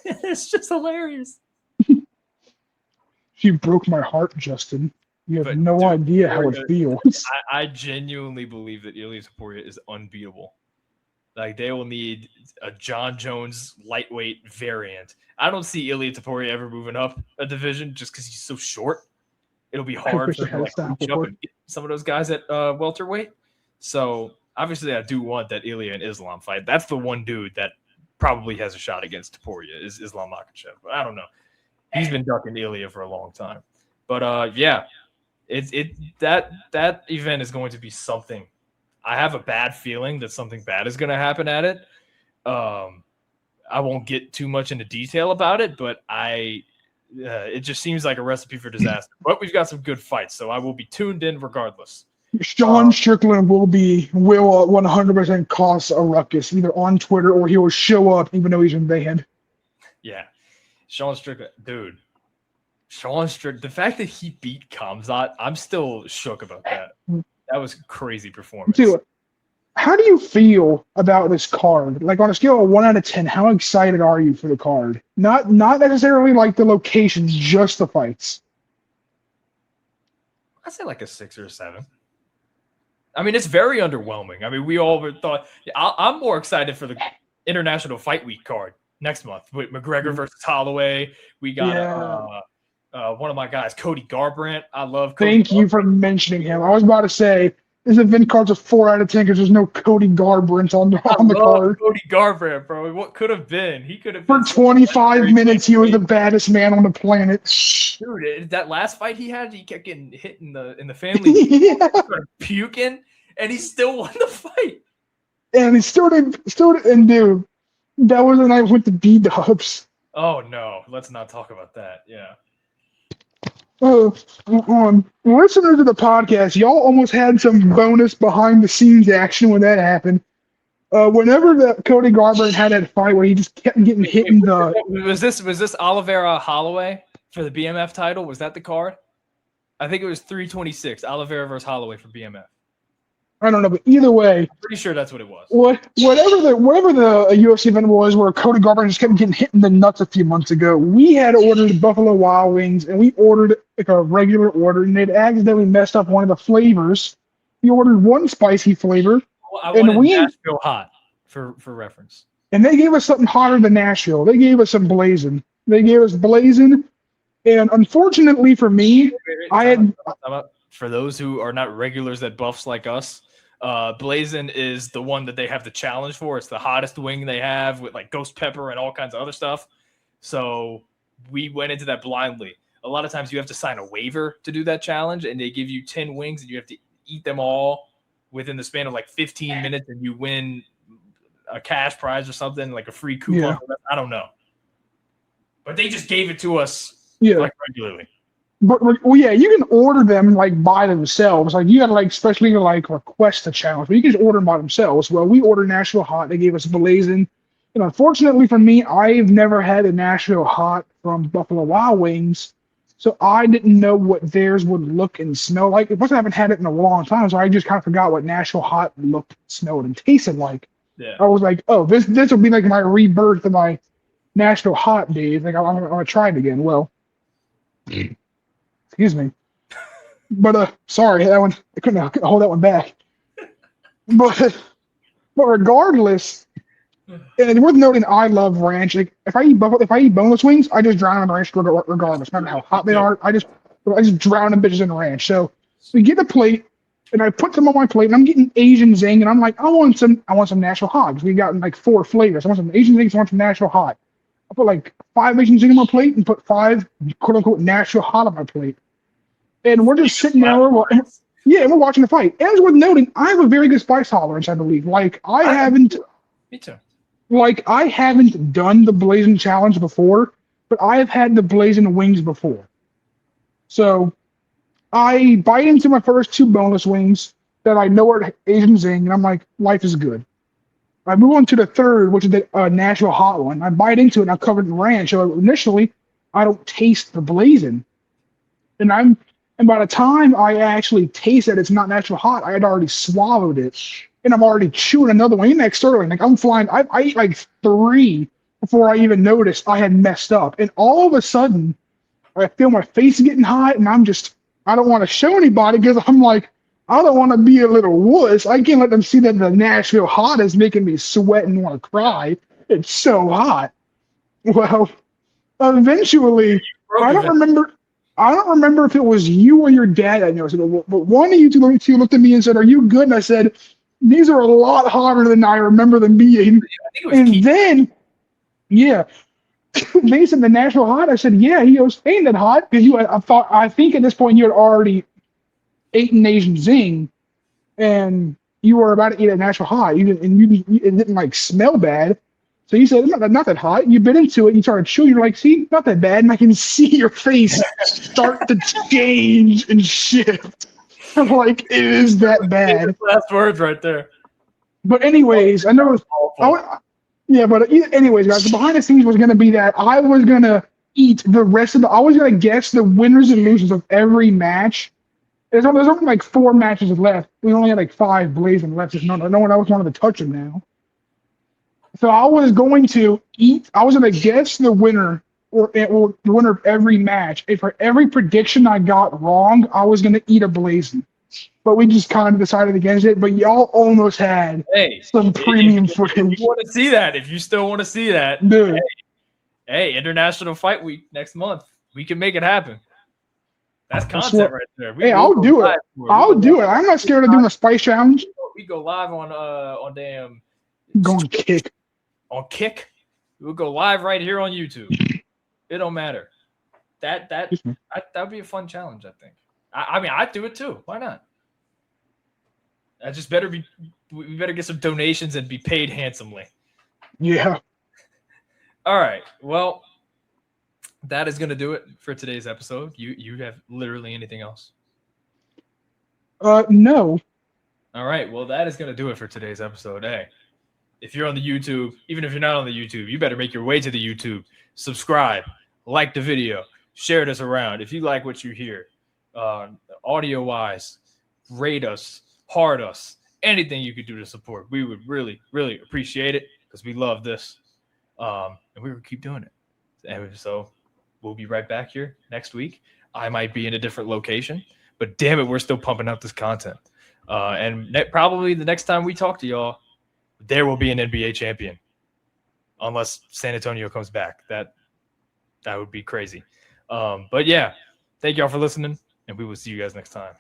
It's just hilarious. She broke my heart, Justin. You have no idea how it feels. I genuinely believe that Ilia Topuria is unbeatable. Like, they will need a John Jones lightweight variant. I don't see Ilia Topuria ever moving up a division just because he's so short. It'll be hard for him to reach up and get some of those guys at welterweight. So obviously, I do want that Ilia and Islam fight. That's the one dude that probably has a shot against Topuria is Islam Makhachev. But I don't know. He's been ducking Ilia for a long time. But yeah, that event is going to be something. I have a bad feeling that something bad is going to happen at it. I won't get too much into detail about it, but it just seems like a recipe for disaster. But we've got some good fights, so I will be tuned in regardless. Sean Strickland will 100% cause a ruckus, either on Twitter or he will show up even though he's in banned. Yeah. Sean Strickland, dude. The fact that he beat Khamzat, I'm still shook about that. That was a crazy performance. Dude, how do you feel about this card? Like, on a scale of 1 out of 10, how excited are you for the card? Not necessarily like the locations, just the fights. I'd say like a 6 or a 7. I mean, it's very underwhelming. I mean, we all thought I'm more excited for the International Fight Week card next month with McGregor versus Holloway. We got one of my guys, Cody Garbrandt. I love Cody. Thank you for mentioning him. I was about to say this event card's a 4 out of 10 because there's no Cody Garbrandt on the card. Cody Garbrandt, bro. What could have been? He could have been for 25 minutes. He was the baddest man on the planet. Dude, that last fight he had, he kept getting hit in the family. Started puking, and he still won the fight. And he started, and dude, that was the night we went to B-Dubs. Oh no, let's not talk about that. Yeah. Listeners of the podcast, y'all almost had some bonus behind-the-scenes action when that happened. Whenever the Cody Garbrandt had that fight where he just kept getting hit in the... Was this Oliveira Holloway for the BMF title? Was that the card? I think it was 326, Oliveira versus Holloway for BMF. I don't know, but either way... I'm pretty sure that's what it was. Whatever the UFC event was where Cody Garbrandt just kept getting hit in the nuts a few months ago, we had ordered Buffalo Wild Wings, and we ordered like a regular order, and they'd accidentally messed up one of the flavors. We ordered one spicy flavor. Well, I wanted Nashville hot, for reference. And they gave us something hotter than Nashville. They gave us some blazing. They gave us blazing, and unfortunately for me, For those who are not regulars at Buffs like us, Blazin is the one that they have the challenge for. It's the hottest wing they have with like ghost pepper and all kinds of other stuff. So we went into that blindly. A lot of times you have to sign a waiver to do that challenge, and they give you 10 wings and you have to eat them all within the span of like 15 minutes, and you win a cash prize or something, like a free coupon. Yeah. I don't know. But they just gave it to us like regularly. But well, yeah, you can order them like by themselves. Like you gotta like especially to like request a challenge, but you can just order them by themselves. Well, we ordered Nashville Hot. They gave us Blazing. And unfortunately for me, I've never had a Nashville Hot from Buffalo Wild Wings, so I didn't know what theirs would look and smell like. Plus, I haven't had it in a long time, so I just kind of forgot what Nashville Hot looked, smelled, and tasted like. Yeah. I was like, oh, this will be like my rebirth of my Nashville Hot days. Like I'm gonna try it again. Well, excuse me, but sorry, that one I couldn't hold that one back. But regardless, and it's worth noting, I love ranch. Like if I eat boneless wings, I just drown in ranch regardless, no matter how hot they are. I just drown them bitches in ranch. So we get a plate, and I put them on my plate, and I'm getting Asian zing, and I'm like, I want some Nashville Hot. We got like 4 flavors. I want some Asian zing, I want some Nashville Hot. I put like 5 Asian zing on my plate, and put 5 quote unquote Nashville Hot on my plate. And we're just sitting there, we're watching the fight. And it's worth noting, I have a very good spice tolerance, I believe. Like Me too. Like I haven't done the Blazing Challenge before, but I have had the Blazing Wings before. So I bite into my first 2 boneless wings that I know are Asian zing, and I'm like, life is good. I move on to the third, which is the Nashville Hot one. I bite into it, and I'm covered in ranch. So initially, I don't taste the Blazing, and by the time I actually taste that it's not Nashville Hot, I had already swallowed it, and I'm already chewing another one. Even next starting, like I'm flying. I ate like 3 before I even noticed I had messed up, and all of a sudden, I feel my face getting hot, and I don't want to show anybody because I'm like, I don't want to be a little wuss. I can't let them see that the Nashville Hot is making me sweat and want to cry. It's so hot. Well, eventually, I don't remember if it was you or your dad that noticed it, but one of you two looked at me and said, "Are you good?" And I said, "These are a lot hotter than I remember them being." And then, yeah, they said the Nashville Hot. I said, "Yeah." He goes, "Ain't that hot?" Because I think at this point you had already eaten Asian zing, and you were about to eat a Nashville Hot. It didn't like smell bad. So you said, not that hot. You bit into it, and you started chewing. You're like, see, not that bad. And I can see your face start to change and shift. I'm like, it is that bad. Last words right there. But anyways, I know it was, anyways, guys, the behind the scenes was going to be that I was going to eat the rest of I was going to guess the winners and losers of every match. There's only like 4 matches left. We only had like 5 blazing left. No one else wanted to touch them now. So I was going to guess the winner or the winner of every match. And for every prediction I got wrong, I was going to eat a blazing. But we just kind of decided against it. But y'all almost had some premium footage. If you want to see that, if you still want to see that, dude. Hey, International Fight Week next month. We can make it happen. That's content right there. I'll do it. I'll do it. I'm not scared of doing a spice challenge. We go live on damn. Going Kick. On Kick, we'll go live right here on YouTube. It don't matter. That would be a fun challenge, I think. I mean, I'd do it too. Why not? I just we better get some donations and be paid handsomely. Yeah. All right. Well, that is going to do it for today's episode. You have literally anything else? No. All right. Well, that is going to do it for today's episode. Hey, if you're on the YouTube, even if you're not on the YouTube, you better make your way to the YouTube. Subscribe, like the video, share this around. If you like what you hear, audio-wise, rate us, heart us, anything you could do to support. We would really, really appreciate it because we love this. And we will keep doing it. And so we'll be right back here next week. I might be in a different location, but damn it, we're still pumping out this content. And probably the next time we talk to y'all, there will be an NBA champion, unless San Antonio comes back. That would be crazy. But yeah, thank y'all for listening, and we will see you guys next time.